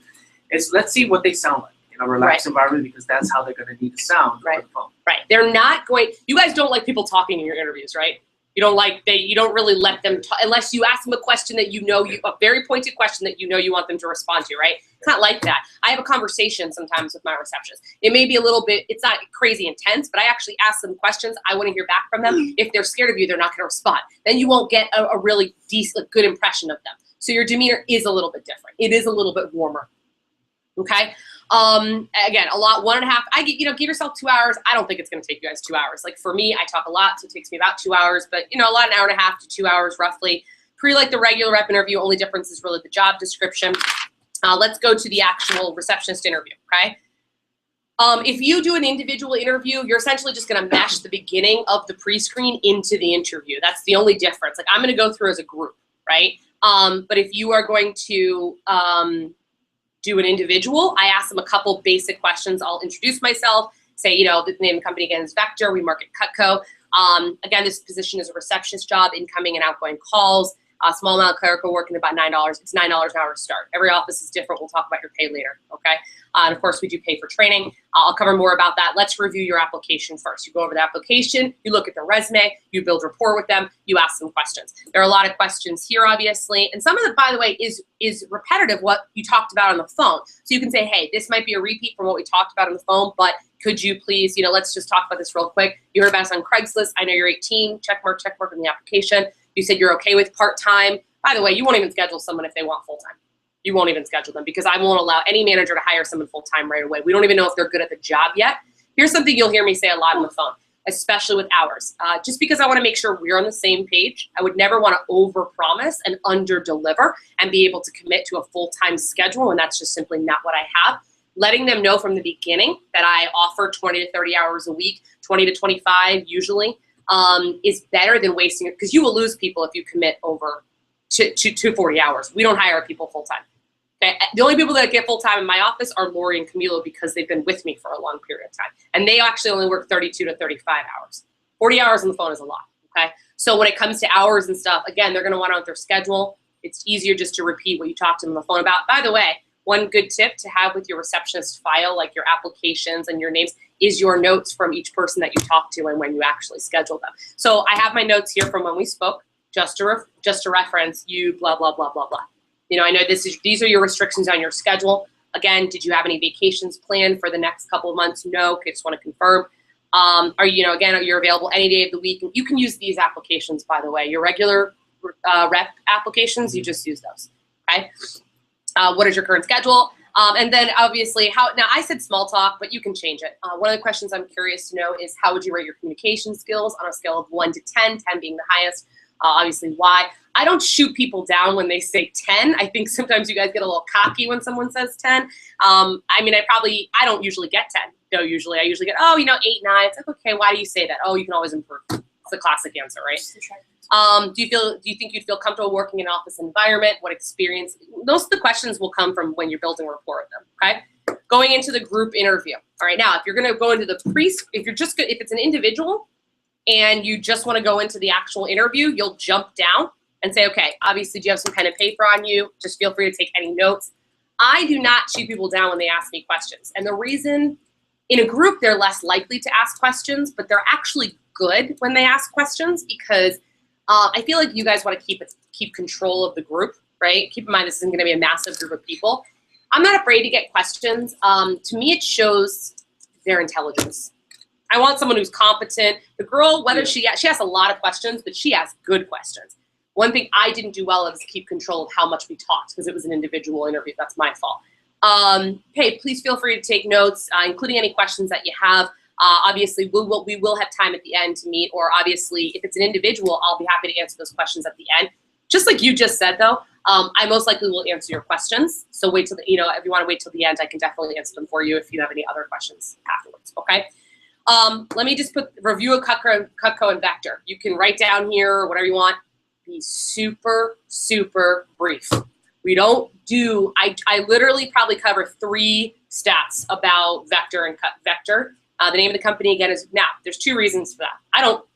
let's see what they sound like. A relaxed environment, because that's how they're going to need to sound over the phone. Right. They're not going. You guys don't like people talking in your interviews, right? You don't really let them talk unless you ask them a question that a very pointed question that you want them to respond to, right? It's not like that. I have a conversation sometimes with my receptionists. It may be a little bit. It's not crazy intense, but I actually ask them questions. I want to hear back from them. If they're scared of you, they're not going to respond. Then you won't get a really decent, good impression of them. So your demeanor is a little bit different. It is a little bit warmer. Okay. Again, a lot, 1.5. Give yourself 2 hours. I don't think it's going to take you guys 2 hours. Like for me, I talk a lot, so it takes me about 2 hours. But a lot, an hour and a half to 2 hours roughly. Pretty like the regular rep interview. Only difference is really the job description. Let's go to the actual receptionist interview. Okay. If you do an individual interview, you're essentially just going to mesh the beginning of the pre-screen into the interview. That's the only difference. Like I'm going to go through as a group, right? But if you are going to do an individual, I ask them a couple basic questions. I'll introduce myself, say, the name of the company again is Vector. We market Cutco. Again, this position is a receptionist job, incoming and outgoing calls. A small amount of clerical work and about $9. It's $9 an hour to start. Every office is different. We'll talk about your pay later, okay? And of course, we do pay for training. I'll cover more about that. Let's review your application first. You go over the application, you look at the resume, you build rapport with them, you ask them questions. There are a lot of questions here, obviously, and some of it, by the way, is repetitive what you talked about on the phone. So you can say, hey, this might be a repeat from what we talked about on the phone, but could you please, let's just talk about this real quick. You heard about us on Craigslist. I know you're 18. Check mark in the application. You said you're okay with part-time. By the way, you won't even schedule someone if they want full-time. You won't even schedule them because I won't allow any manager to hire someone full-time right away. We don't even know if they're good at the job yet. Here's something you'll hear me say a lot on the phone, especially with hours. Just because I want to make sure we're on the same page, I would never want to overpromise and under-deliver and be able to commit to a full-time schedule, and that's just simply not what I have. Letting them know from the beginning that I offer 20 to 30 hours a week, 20 to 25 usually, is better than wasting it because you will lose people if you commit over to 40 hours. We don't hire people full-time. Okay? The only people that get full-time in my office are Lori and Camilo because they've been with me for a long period of time. And they actually only work 32 to 35 hours. 40 hours on the phone is a lot, okay? So when it comes to hours and stuff, again, they're gonna want to know their schedule. It's easier just to repeat what you talked to them on the phone about. By the way, one good tip to have with your receptionist file, like your applications and your names, is your notes from each person that you talk to and when you actually schedule them. So I have my notes here from when we spoke, just to reference you, blah, blah, blah, blah, blah. I know these are your restrictions on your schedule. Again, did you have any vacations planned for the next couple of months? No, okay, just want to confirm. Are you're available any day of the week? And you can use these applications, by the way. Your regular rep applications, you just use those, okay? What is your current schedule? And then obviously now I said small talk, but you can change it. One of the questions I'm curious to know is how would you rate your communication skills on a scale of 1 to 10, 10 being the highest? Obviously why. I don't shoot people down when they say 10. I think sometimes you guys get a little cocky when someone says 10. I don't usually get 10 though usually. I usually get, 8, 9. It's like, okay, why do you say that? Oh, you can always improve. It's the classic answer, right? Do you think you'd feel comfortable working in an office environment? What experience? Most of the questions will come from when you're building rapport with them, okay? Going into the group interview. All right, now if you're gonna go into the if it's an individual and you just wanna go into the actual interview, you'll jump down and say, okay, obviously do you have some pen and paper on you? Just feel free to take any notes. I do not shoot people down when they ask me questions. And the reason, in a group, they're less likely to ask questions, but they're actually good when they ask questions because I feel like you guys want to keep control of the group, right? Keep in mind this isn't going to be a massive group of people. I'm not afraid to get questions. To me, it shows their intelligence. I want someone who's competent. The girl, whether she asks a lot of questions, but she asks good questions. One thing I didn't do well is keep control of how much we talked because it was an individual interview. That's my fault. Hey, please feel free to take notes, including any questions that you have. Obviously, we will have time at the end to meet, or obviously, if it's an individual, I'll be happy to answer those questions at the end. Just like you just said, though, I most likely will answer your questions. So wait till if you want to wait till the end, I can definitely answer them for you if you have any other questions afterwards. Okay. Let me just review a Cutco and Vector. You can write down here whatever you want. Be super, super brief. We don't do. I literally probably cover 3 stats about Vector and Vector. The name of the company again is now. There's 2 reasons for that.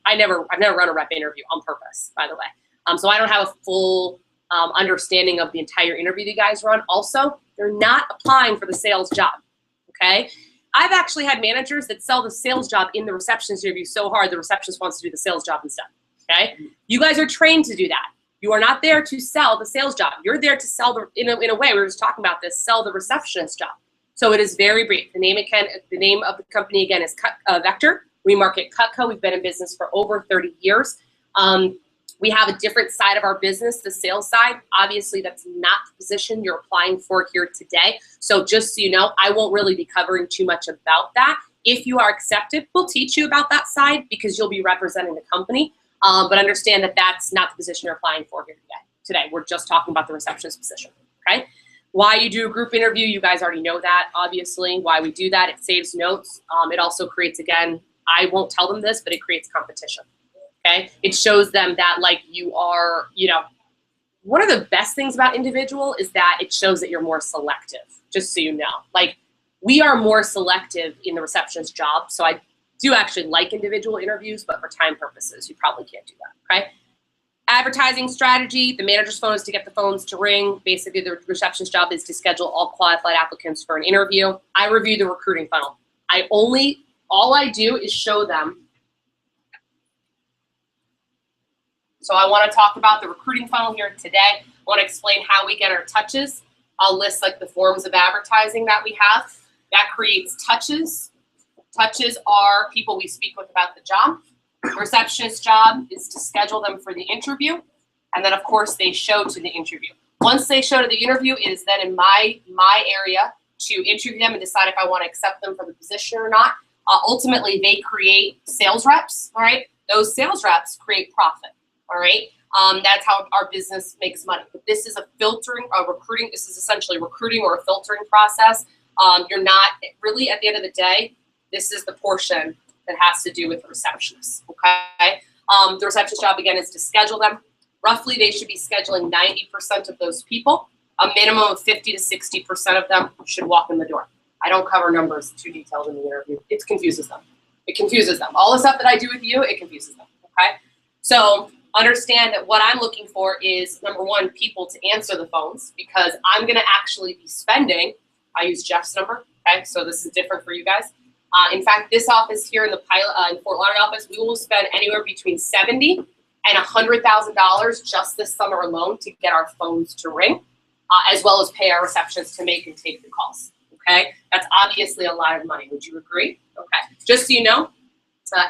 I've never run a rep interview on purpose, by the way. So I don't have a full understanding of the entire interview you guys run. Also, they're not applying for the sales job. Okay. I've actually had managers that sell the sales job in the receptionist interview so hard the receptionist wants to do the sales job instead. Okay. You guys are trained to do that. You are not there to sell the sales job. You're there to sell in a way, we were just talking about this, sell the receptionist job. So it is very brief. The name of the company again is Vector. We market Cutco. We've been in business for over 30 years. We have a different side of our business, the sales side. Obviously, that's not the position you're applying for here today. So just so you know, I won't really be covering too much about that. If you are accepted, we'll teach you about that side because you'll be representing the company. But understand that that's not the position you're applying for here today. We're just talking about the receptionist position, okay? Why you do a group interview, you guys already know that, obviously. Why we do that, it saves notes. It also creates, again, I won't tell them this, but it creates competition, okay? It shows them that, like, you are, you know, one of the best things about individual is that it shows that you're more selective, just so you know. Like, we are more selective in the receptionist job, so I do actually like individual interviews, but for time purposes, you probably can't do that, okay? Advertising strategy, the manager's phone is to get the phones to ring. Basically, the receptionist job is to schedule all qualified applicants for an interview. I review the recruiting funnel. All I do is show them. So I want to talk about the recruiting funnel here today. I want to explain how we get our touches. I'll list like the forms of advertising that we have. That creates touches. Touches are people we speak with about the job. The receptionist job is to schedule them for the interview. And then, of course, they show to the interview. Once they show to the interview, it is then in my area to interview them and decide if I want to accept them for the position or not. Ultimately, they create sales reps, all right? Those sales reps create profit, all right? That's how our business makes money. But this is a recruiting. This is essentially recruiting or a filtering process. You're not really, at the end of the day, this is the portion that has to do with the receptionist, okay? The receptionist job, again, is to schedule them. Roughly, they should be scheduling 90% of those people. A minimum of 50 to 60% of them should walk in the door. I don't cover numbers too detailed in the interview. It confuses them. It confuses them. All the stuff that I do with you, it confuses them, okay? So understand that what I'm looking for is, number one, people to answer the phones, because I'm going to actually be spending, I use Jeff's number, okay? So this is different for you guys. In fact, this office here in the in Fort Lauderdale office, we will spend anywhere between $70,000 and $100,000 just this summer alone to get our phones to ring, as well as pay our receptionists to make and take the calls. Okay, that's obviously a lot of money. Would you agree? Okay, just so you know,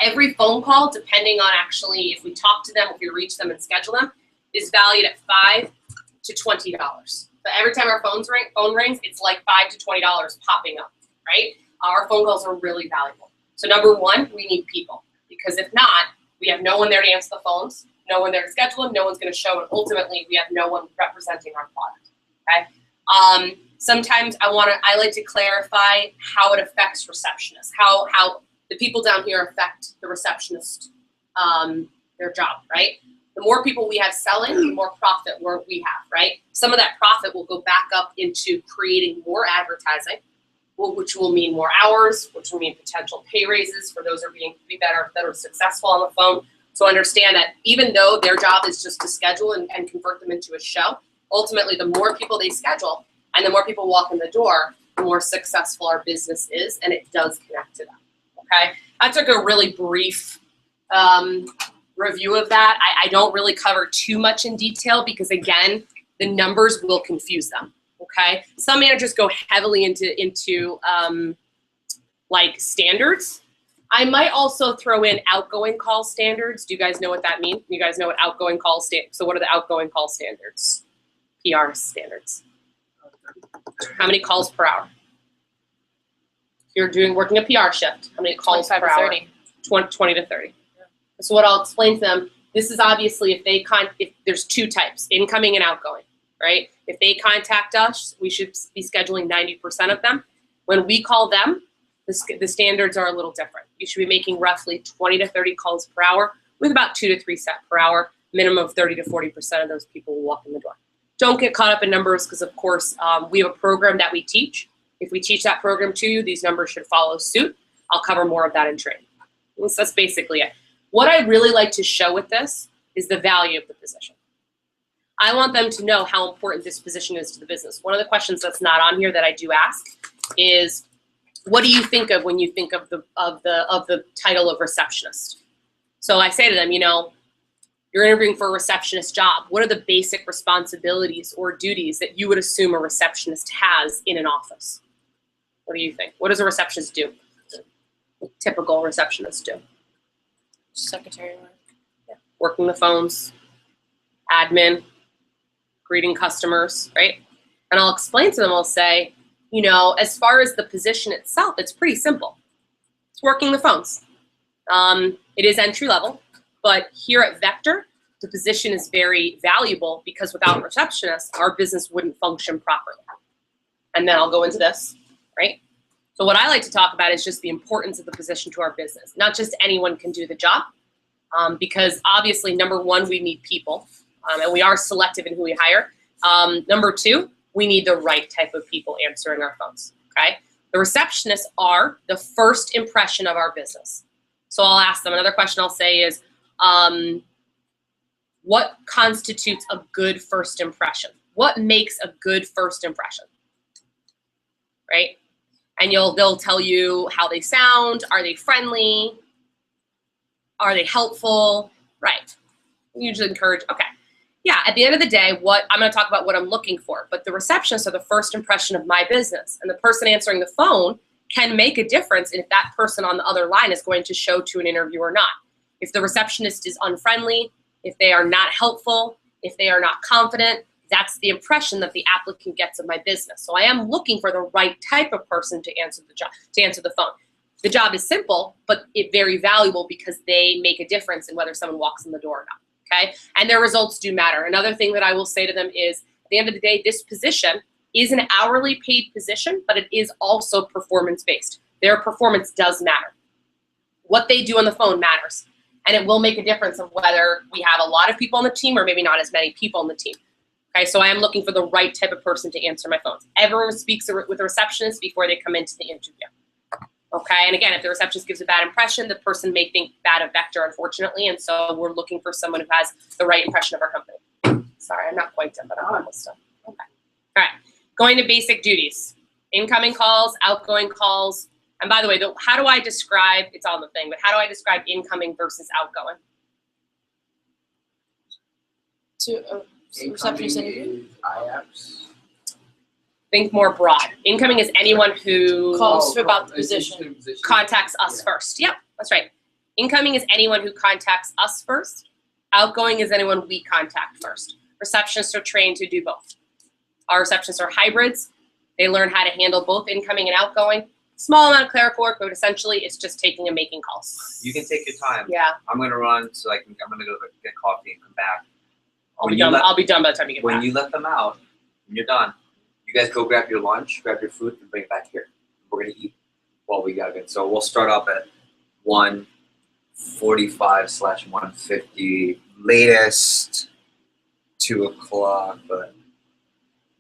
every phone call, depending on actually if we talk to them, if we reach them and schedule them, is valued at $5 to $20. But every time our phone rings, it's like $5 to $20 popping up, right? Our phone calls are really valuable. So number one, we need people, because if not, we have no one there to answer the phones, no one there to schedule them, no one's going to show, and ultimately we have no one representing our product. Okay. Sometimes I like to clarify how it affects receptionists, how the people down here affect the receptionist, their job, right? The more people we have selling, the more profit we have, right? Some of that profit will go back up into creating more advertising, which will mean more hours, which will mean potential pay raises for those who are be better successful on the phone. So understand that even though their job is just to schedule and convert them into a show, ultimately the more people they schedule and the more people walk in the door, the more successful our business is, and it does connect to them, okay? I took a really brief review of that. I don't really cover too much in detail because, again, the numbers will confuse them. Okay, some managers go heavily into like standards. I might also throw in outgoing call standards. Do you guys know what that means? You guys know what outgoing call So what are the outgoing call standards? PR standards. How many calls per hour? If you're working a PR shift, how many calls per hour? 20 to 30. Yeah. So what I'll explain to them, this is obviously if there's two types, incoming and outgoing. Right? If they contact us, we should be scheduling 90% of them. When we call them, the standards are a little different. You should be making roughly 20 to 30 calls per hour with about 2 to 3 sets per hour. Minimum of 30 to 40% of those people will walk in the door. Don't get caught up in numbers because, of course, we have a program that we teach. If we teach that program to you, these numbers should follow suit. I'll cover more of that in training. So that's basically it. What I really like to show with this is the value of the position. I want them to know how important this position is to the business. One of the questions that's not on here that I do ask is, what do you think of when you think of the title of receptionist? So I say to them, you're interviewing for a receptionist job. What are the basic responsibilities or duties that you would assume a receptionist has in an office? What do you think? What does a receptionist do? Typical receptionist do? Secretary work. Yeah. Working the phones, admin, greeting customers, right? And I'll explain to them, I'll say, you know, as far as the position itself, it's pretty simple. It's working the phones. It is entry level, but here at Vector, the position is very valuable because without receptionists, our business wouldn't function properly. And then I'll go into this, right? So what I like to talk about is just the importance of the position to our business. Not just anyone can do the job, because obviously, number one, we need people, and we are selective in who we hire. Number two, we need the right type of people answering our phones, okay? The receptionists are the first impression of our business. So I'll ask them, another question I'll say is, what constitutes a good first impression? What makes a good first impression, right? And they'll tell you how they sound, are they friendly, are they helpful, right? We usually encourage, okay. Yeah, at the end of the day, I'm gonna talk about what I'm looking for, but the receptionists are the first impression of my business, and the person answering the phone can make a difference in if that person on the other line is going to show to an interview or not. If the receptionist is unfriendly, if they are not helpful, if they are not confident, that's the impression that the applicant gets of my business. So I am looking for the right type of person to answer the job, to answer the phone. The job is simple, but it's very valuable because they make a difference in whether someone walks in the door or not. Okay, and their results do matter. Another thing that I will say to them is, at the end of the day, this position is an hourly paid position, but it is also performance-based. Their performance does matter. What they do on the phone matters, and it will make a difference of whether we have a lot of people on the team or maybe not as many people on the team. Okay, so I am looking for the right type of person to answer my phones. Everyone speaks with a receptionist before they come into the interview. Okay, and again, if the receptionist gives a bad impression, the person may think bad of Vector, unfortunately, and so we're looking for someone who has the right impression of our company. Sorry, I'm not quite done, but I'm almost done. Okay, all right, going to basic duties. Incoming calls, outgoing calls, and by the way, how do I describe, it's on the thing, but how do I describe incoming versus outgoing? Receptionist interview? IAPS. Think more broad. Incoming is anyone who Calls about the position. contacts us first. Yep, that's right. Incoming is anyone who contacts us first. Outgoing is anyone we contact first. Receptionists are trained to do both. Our receptionists are hybrids. They learn how to handle both incoming and outgoing. Small amount of clerical work, but essentially it's just taking and making calls. You can take your time. Yeah. I'm gonna run, so I'm gonna go get coffee and come back. I'll be done by the time you get back. When you let them out, when you're done, you guys go grab your lunch, grab your food, and bring it back here. We're gonna eat while we got it. So we'll start up at 1:45/1:50, latest 2 o'clock, but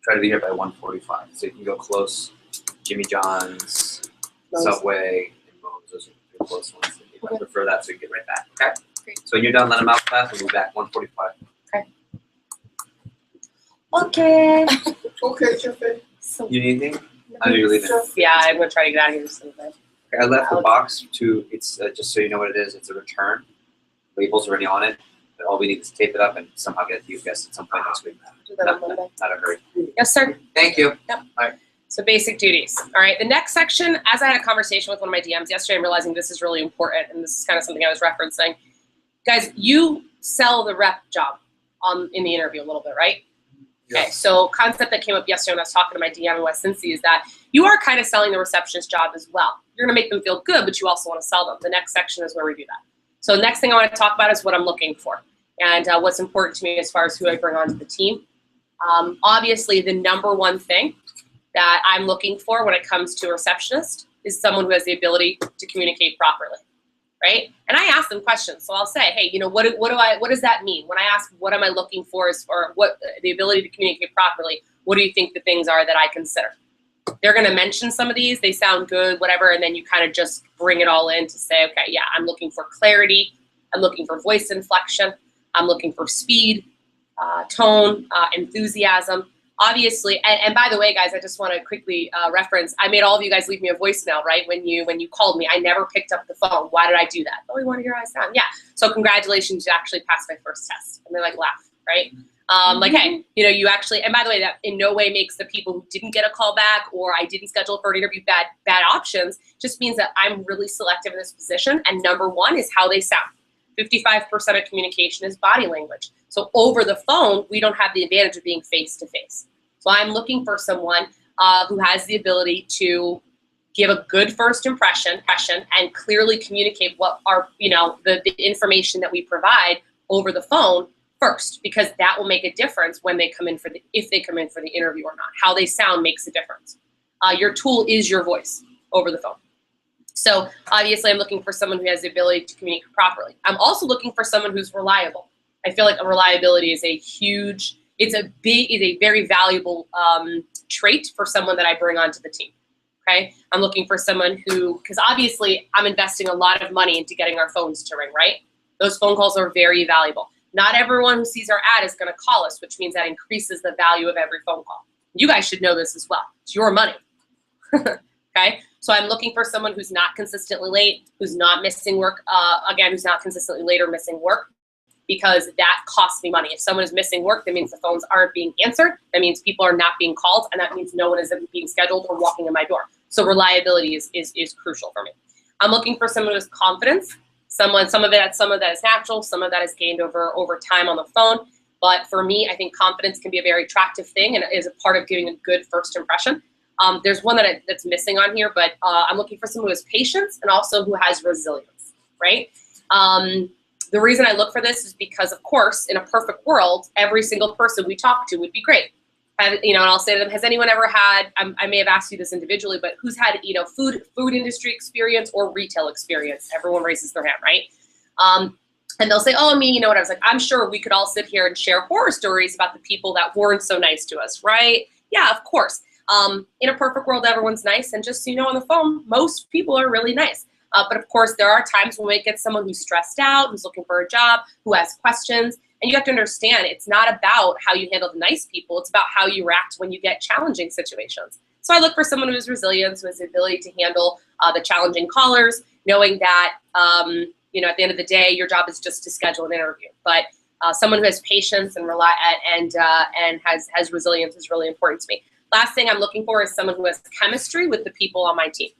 try to be here by 1:45. So you can go close. Jimmy John's, Subway, and Moe's. Those are the close ones. If I prefer that, so you get right back. Okay. Great. So when you're done, let them out fast. We'll be back 1:45. Okay. Okay, Jeffy. You need anything? I know you're leaving. Yeah, I'm gonna try to get out of here just a little bit. Okay, I left the box to. It's just so you know what it is. It's a return. Label's already on it. But all we need is to tape it up and somehow get it to you guys at some point next week. Do that on Monday. Not a hurry. Yes, sir. Thank you. Yep. All right. So basic duties. All right, the next section, as I had a conversation with one of my DMs yesterday, I'm realizing this is really important, and this is kind of something I was referencing. Guys, you sell the rep job in the interview a little bit, right? Yeah. Okay, so concept that came up yesterday when I was talking to my DM in West Cincy is that you are kind of selling the receptionist job as well. You're gonna make them feel good, but you also wanna sell them. The next section is where we do that. So the next thing I wanna talk about is what I'm looking for and what's important to me as far as who I bring onto the team. Obviously, the number one thing that I'm looking for when it comes to a receptionist is someone who has the ability to communicate properly, right? And I ask them questions. So I'll say, hey, you know, what does that mean? When I ask what am I looking for or what the ability to communicate properly, what do you think the things are that I consider? They're gonna mention some of these, they sound good, whatever, and then you kind of just bring it all in to say, okay, yeah, I'm looking for clarity, I'm looking for voice inflection, I'm looking for speed, tone, enthusiasm. Obviously, and by the way, guys, I just want to quickly reference, I made all of you guys leave me a voicemail, right? When you called me, I never picked up the phone. Why did I do that? Oh, we want to hear how I sound. Yeah, so congratulations, you actually passed my first test. And they're like, laugh, right? Like, hey, you know, you actually, and by the way, that in no way makes the people who didn't get a call back or I didn't schedule for an interview bad options. Just means that I'm really selective in this position. And number one is how they sound. 55% of communication is body language. So over the phone, we don't have the advantage of being face-to-face. So I'm looking for someone who has the ability to give a good first impression and clearly communicate what our, the information that we provide over the phone first, because that will make a difference when they come in if they come in for the interview or not. How they sound makes a difference. Your tool is your voice over the phone. So obviously I'm looking for someone who has the ability to communicate properly. I'm also looking for someone who's reliable. I feel like reliability is it's a very valuable trait for someone that I bring onto the team. Okay, I'm looking for someone because obviously I'm investing a lot of money into getting our phones to ring, right? Those phone calls are very valuable. Not everyone who sees our ad is going to call us, which means that increases the value of every phone call. You guys should know this as well. It's your money. Okay, so I'm looking for someone who's not consistently late, who's not missing work, who's not consistently late or missing work, because that costs me money. If someone is missing work, that means the phones aren't being answered. That means people are not being called, and that means no one is being scheduled or walking in my door. So reliability is crucial for me. I'm looking for someone who has confidence. Some of that is natural, some of that is gained over time on the phone. But for me, I think confidence can be a very attractive thing and is a part of giving a good first impression. There's one that's missing on here, but I'm looking for someone who has patience and also who has resilience, right? The reason I look for this is because, of course, in a perfect world, every single person we talk to would be great. And I'll say to them, has anyone ever had, I may have asked you this individually, but who's had, food industry experience or retail experience? Everyone raises their hand, right? And they'll say, oh, me, you know what? I was like, I'm sure we could all sit here and share horror stories about the people that weren't so nice to us, right? Yeah, of course. In a perfect world, everyone's nice. And just so you know, on the phone, most people are really nice. But of course, there are times when we get someone who's stressed out, who's looking for a job, who has questions. And you have to understand, it's not about how you handle the nice people. It's about how you react when you get challenging situations. So I look for someone who has resilience, who has the ability to handle the challenging callers, knowing that, at the end of the day, your job is just to schedule an interview. But someone who has patience and has resilience is really important to me. Last thing I'm looking for is someone who has chemistry with the people on my team.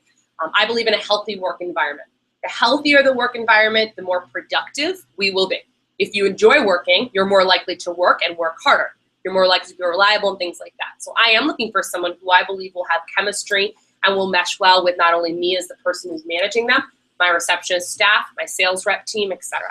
I believe in a healthy work environment. The healthier the work environment, the more productive we will be. If you enjoy working, you're more likely to work and work harder. You're more likely to be reliable and things like that. So I am looking for someone who I believe will have chemistry and will mesh well with not only me as the person who's managing them, my receptionist staff, my sales rep team, etc.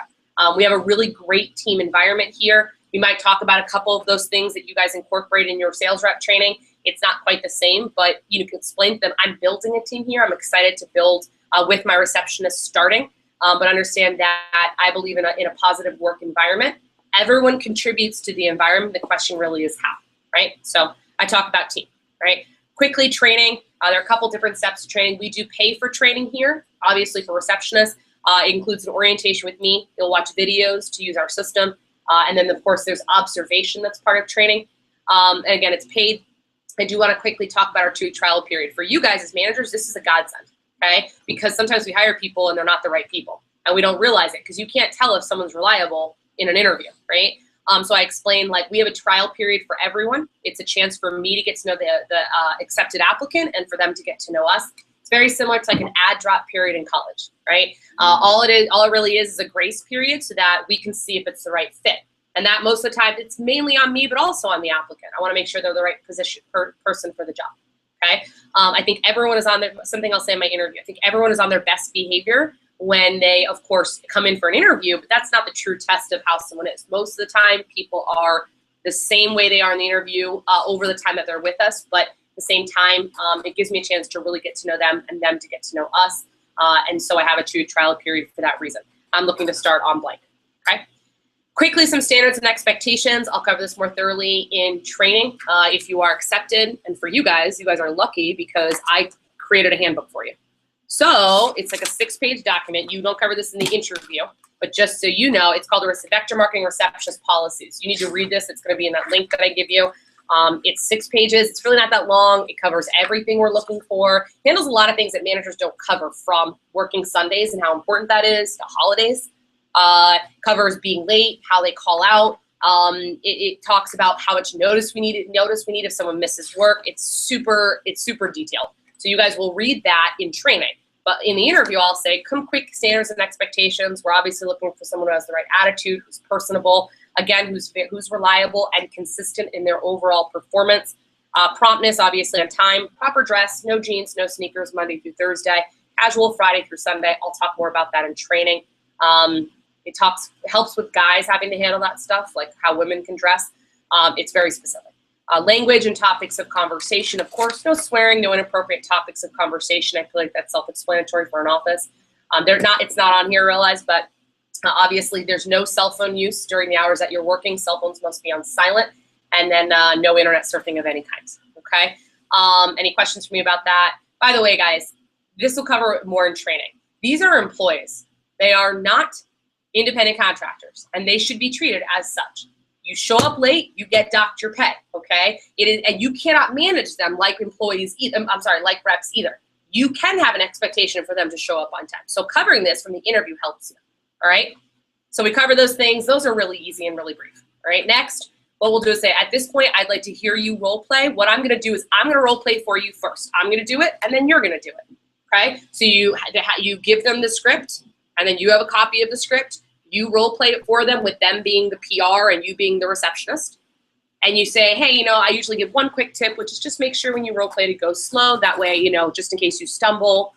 We have a really great team environment here. We might talk about a couple of those things that you guys incorporate in your sales rep training. It's not quite the same, but you can explain to them, I'm building a team here. I'm excited to build with my receptionist starting. But understand that I believe in a positive work environment. Everyone contributes to the environment. The question really is how, right? So I talk about team, right? Quickly, training. There are a couple different steps to training. We do pay for training here, obviously for receptionists. It includes an orientation with me. You'll watch videos to use our system. And then, of course, there's observation that's part of training. And again, it's paid. I do want to quickly talk about our 2-week trial period. For you guys as managers, this is a godsend. Okay? Because sometimes we hire people and they're not the right people, and we don't realize it because you can't tell if someone's reliable in an interview, right? So I explained, we have a trial period for everyone. It's a chance for me to get to know the accepted applicant and for them to get to know us. It's very similar to an ad drop period in college, right? All it really is a grace period so that we can see if it's the right fit. And that most of the time, it's mainly on me, but also on the applicant. I want to make sure they're the right person for the job. Okay, I think everyone is on their, something I'll say in my interview, I think everyone is on their best behavior when they, of course, come in for an interview, but that's not the true test of how someone is. Most of the time, people are the same way they are in the interview over the time that they're with us, but at the same time, it gives me a chance to really get to know them and them to get to know us. And so I have a 2-week trial period for that reason. I'm looking to start on blank, okay? Quickly, some standards and expectations. I'll cover this more thoroughly in training if you are accepted. And for you guys are lucky because I created a handbook for you. So it's like a 6-page document. You don't cover this in the interview, but just so you know, it's called the Vector Marketing Receptionist Policies. You need to read this. It's going to be in that link that I give you. It's 6 pages. It's really not that long. It covers everything we're looking for. Handles a lot of things that managers don't cover, from working Sundays and how important that is to holidays. Covers being late, how they call out. It talks about how much notice we need if someone misses work. It's super detailed. So you guys will read that in training. But in the interview, I'll say, come quick standards and expectations. We're obviously looking for someone who has the right attitude, who's personable, again, who's reliable and consistent in their overall performance. Promptness, obviously on time, proper dress, no jeans, no sneakers, Monday through Thursday, casual Friday through Sunday. I'll talk more about that in training. It helps with guys having to handle that stuff, like how women can dress. It's very specific. Language and topics of conversation, of course, no swearing, no inappropriate topics of conversation. I feel like that's self-explanatory for an office. It's not on here, realize, but obviously there's no cell phone use during the hours that you're working. Cell phones must be on silent, and then no internet surfing of any kind, okay? Any questions for me about that? By the way, guys, this will cover more in training. These are employees. They are not independent contractors, and they should be treated as such. You show up late, you get docked your pay, okay? And you cannot manage them like employees either. I'm sorry, like reps either. You can have an expectation for them to show up on time. So covering this from the interview helps you, all right? So we cover those things. Those are really easy and really brief, all right? Next, what we'll do is say, at this point, I'd like to hear you role play. What I'm gonna do is I'm gonna role play for you first. I'm gonna do it, and then you're gonna do it, okay? So you give them the script, and then you have a copy of the script. You role play it for them with them being the PR and you being the receptionist. And you say, hey, I usually give one quick tip, which is just make sure when you role play to go slow. That way, just in case you stumble,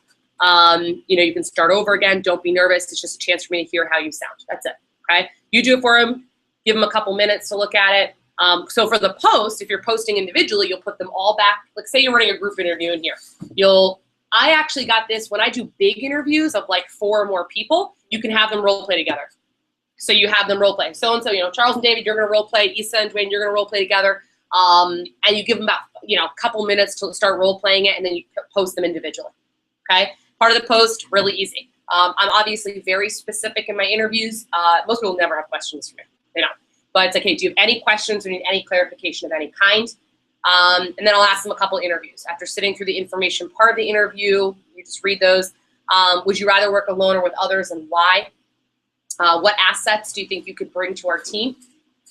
you can start over again. Don't be nervous. It's just a chance for me to hear how you sound. That's it, okay? You do it for them. Give them a couple minutes to look at it. So for the post, if you're posting individually, you'll put them all back. Like say you're running a group interview in here. I actually got this when I do big interviews of like 4 or more people, you can have them role play together. So you have them role play. So-and-so, Charles and David, you're going to role play. Issa and Dwayne, you're going to role play together. And you give them about, a couple minutes to start role playing it, and then you post them individually. Okay? Part of the post, really easy. I'm obviously very specific in my interviews. Most people never have questions for me, But it's okay, do you have any questions or need any clarification of any kind? And then I'll ask them a couple interviews. After sitting through the information part of the interview, you just read those. Would you rather work alone or with others, and why? What assets do you think you could bring to our team?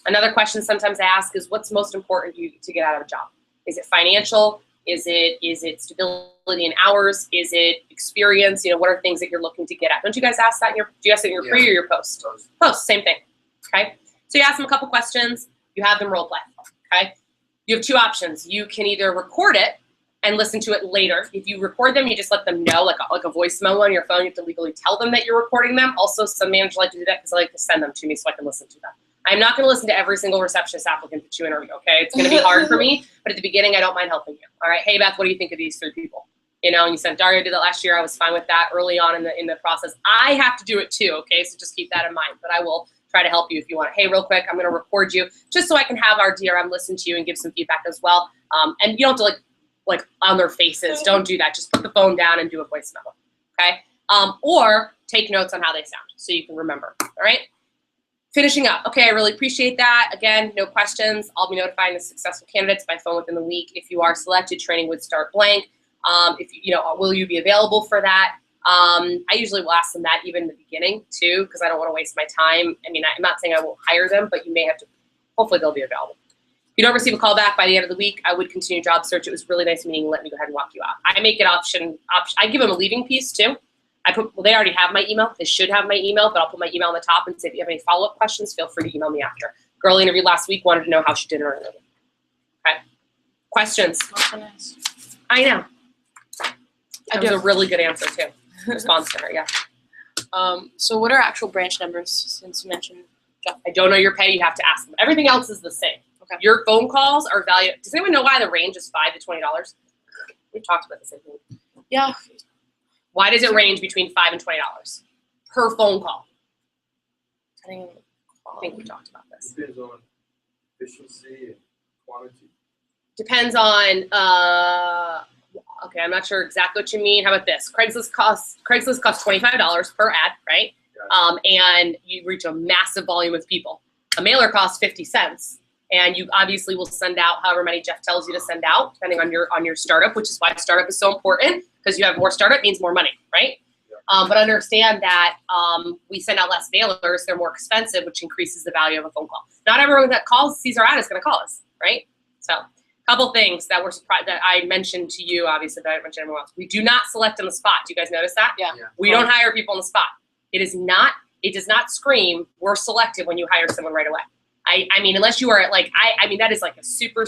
Another question sometimes I ask is, what's most important to get out of a job? Is it financial? Is it stability in hours? Is it experience? What are things that you're looking to get at? Don't you guys ask that do you ask that in your pre or your post? Post, same thing, okay? So you ask them a couple questions, you have them role play, okay? You have 2 options. You can either record it and listen to it later. If you record them, you just let them know, like a voice memo on your phone. You have to legally tell them that you're recording them. Also, some managers like to do that because I like to send them to me so I can listen to them. I'm not going to listen to every single receptionist applicant that you interview, okay? It's going to be hard for me, but at the beginning, I don't mind helping you. All right, hey, Beth, what do you think of these 3 people? And you said, Dario did that last year. I was fine with that early on in the process. I have to do it too, okay? So just keep that in mind, but I will try to help you if you want. Hey, real quick, I'm going to record you just so I can have our DRM listen to you and give some feedback as well. And you don't have to like on their faces. Don't do that. Just put the phone down and do a voice memo, okay? Or take notes on how they sound so you can remember, all right? Finishing up. Okay, I really appreciate that. Again, no questions. I'll be notifying the successful candidates by phone within the week. If you are selected, training would start blank. Will you be available for that? I usually will ask them that even in the beginning too, because I don't want to waste my time. I mean, I'm not saying I won't hire them, but you may have to, hopefully they'll be available. If you don't receive a call back by the end of the week, I would continue job search. It was really nice meeting you. Let me go ahead and walk you out. I make it option. I give them a leaving piece too. They already have my email. They should have my email, but I'll put my email on the top and say, if you have any follow-up questions, feel free to email me after. Girl interviewed last week, wanted to know how she did in her interview. Okay. Questions? I know. That was a really good answer too. Response to her, yeah. So what are actual branch numbers, since you mentioned Jeff? I don't know your pay. You have to ask them. Everything else is the same. Okay. Your phone calls are valued. Does anyone know why the range is $5 to $20? We've talked about this, I think. Yeah. Why does it range between $5 and $20 per phone call? I think we talked about this. Depends on efficiency and quantity. Depends on, okay, I'm not sure exactly what you mean. How about this? Craigslist costs $25 per ad, right? Gotcha. And you reach a massive volume of people. A mailer costs 50 cents. And you obviously will send out however many Jeff tells you to send out, depending on your startup, which is why startup is so important, because you have more startup means more money, right? Yeah. But understand that we send out less mailers, they're more expensive, which increases the value of a phone call. Not everyone that sees our ad is going to call us, right? So Couple things that were surprised that I mentioned to you, obviously, that I mentioned everyone else. We do not select on the spot. Do you guys notice that? Yeah. We don't hire people on the spot. It does not scream, we're selective when you hire someone right away. I mean, unless you are at like, I mean, that is like a super,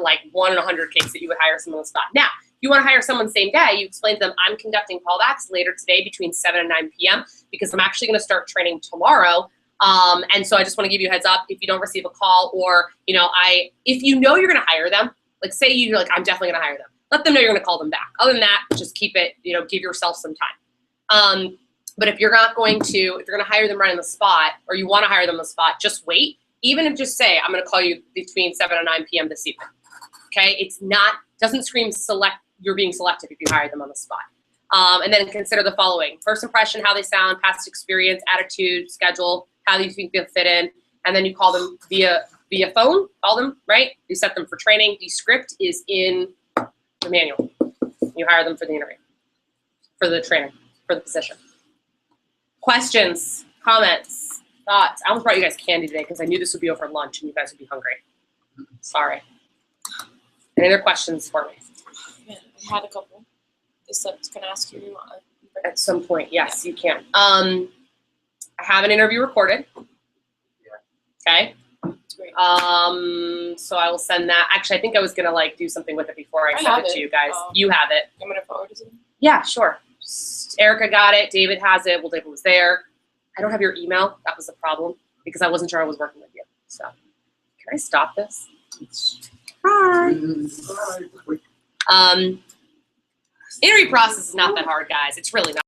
like 1 in 100 case that you would hire someone on the spot. Now, if you want to hire someone same day, you explain to them, I'm conducting callbacks later today between 7 and 9 p.m. because I'm actually going to start training tomorrow. And so I just want to give you a heads up if you don't receive a call or, if you know you're going to hire them, like say you're like, I'm definitely going to hire them. Let them know you're going to call them back. Other than that, just keep it, give yourself some time. But if you're not going to, if you're going to hire them right on the spot or you want to hire them on the spot, just wait. Even if just say, I'm going to call you between 7 and 9 p.m. this evening. Okay? Doesn't scream you're being selective if you hire them on the spot. And then consider the following. First impression, how they sound, past experience, attitude, schedule, how do you think they'll fit in, and then you call them via phone, call them, right? You set them for training. The script is in the manual. You hire them for the interview, for the training, for the position. Questions, comments, thoughts? I almost brought you guys candy today because I knew this would be over lunch and you guys would be hungry. Sorry. Any other questions for me? Yeah, I had a couple. Is that going to ask you At some point, yes, you can. I have an interview recorded. Okay. That's great. So I will send that. Actually, I think I was gonna do something with it before I sent it to you guys. Oh. You have it. I'm going to forward it to them. Yeah, sure. Erica got it. David has it. Well, David was there. I don't have your email. That was the problem because I wasn't sure I was working with you. So, can I stop this? Hi. Interview process is not that hard, guys. It's really not.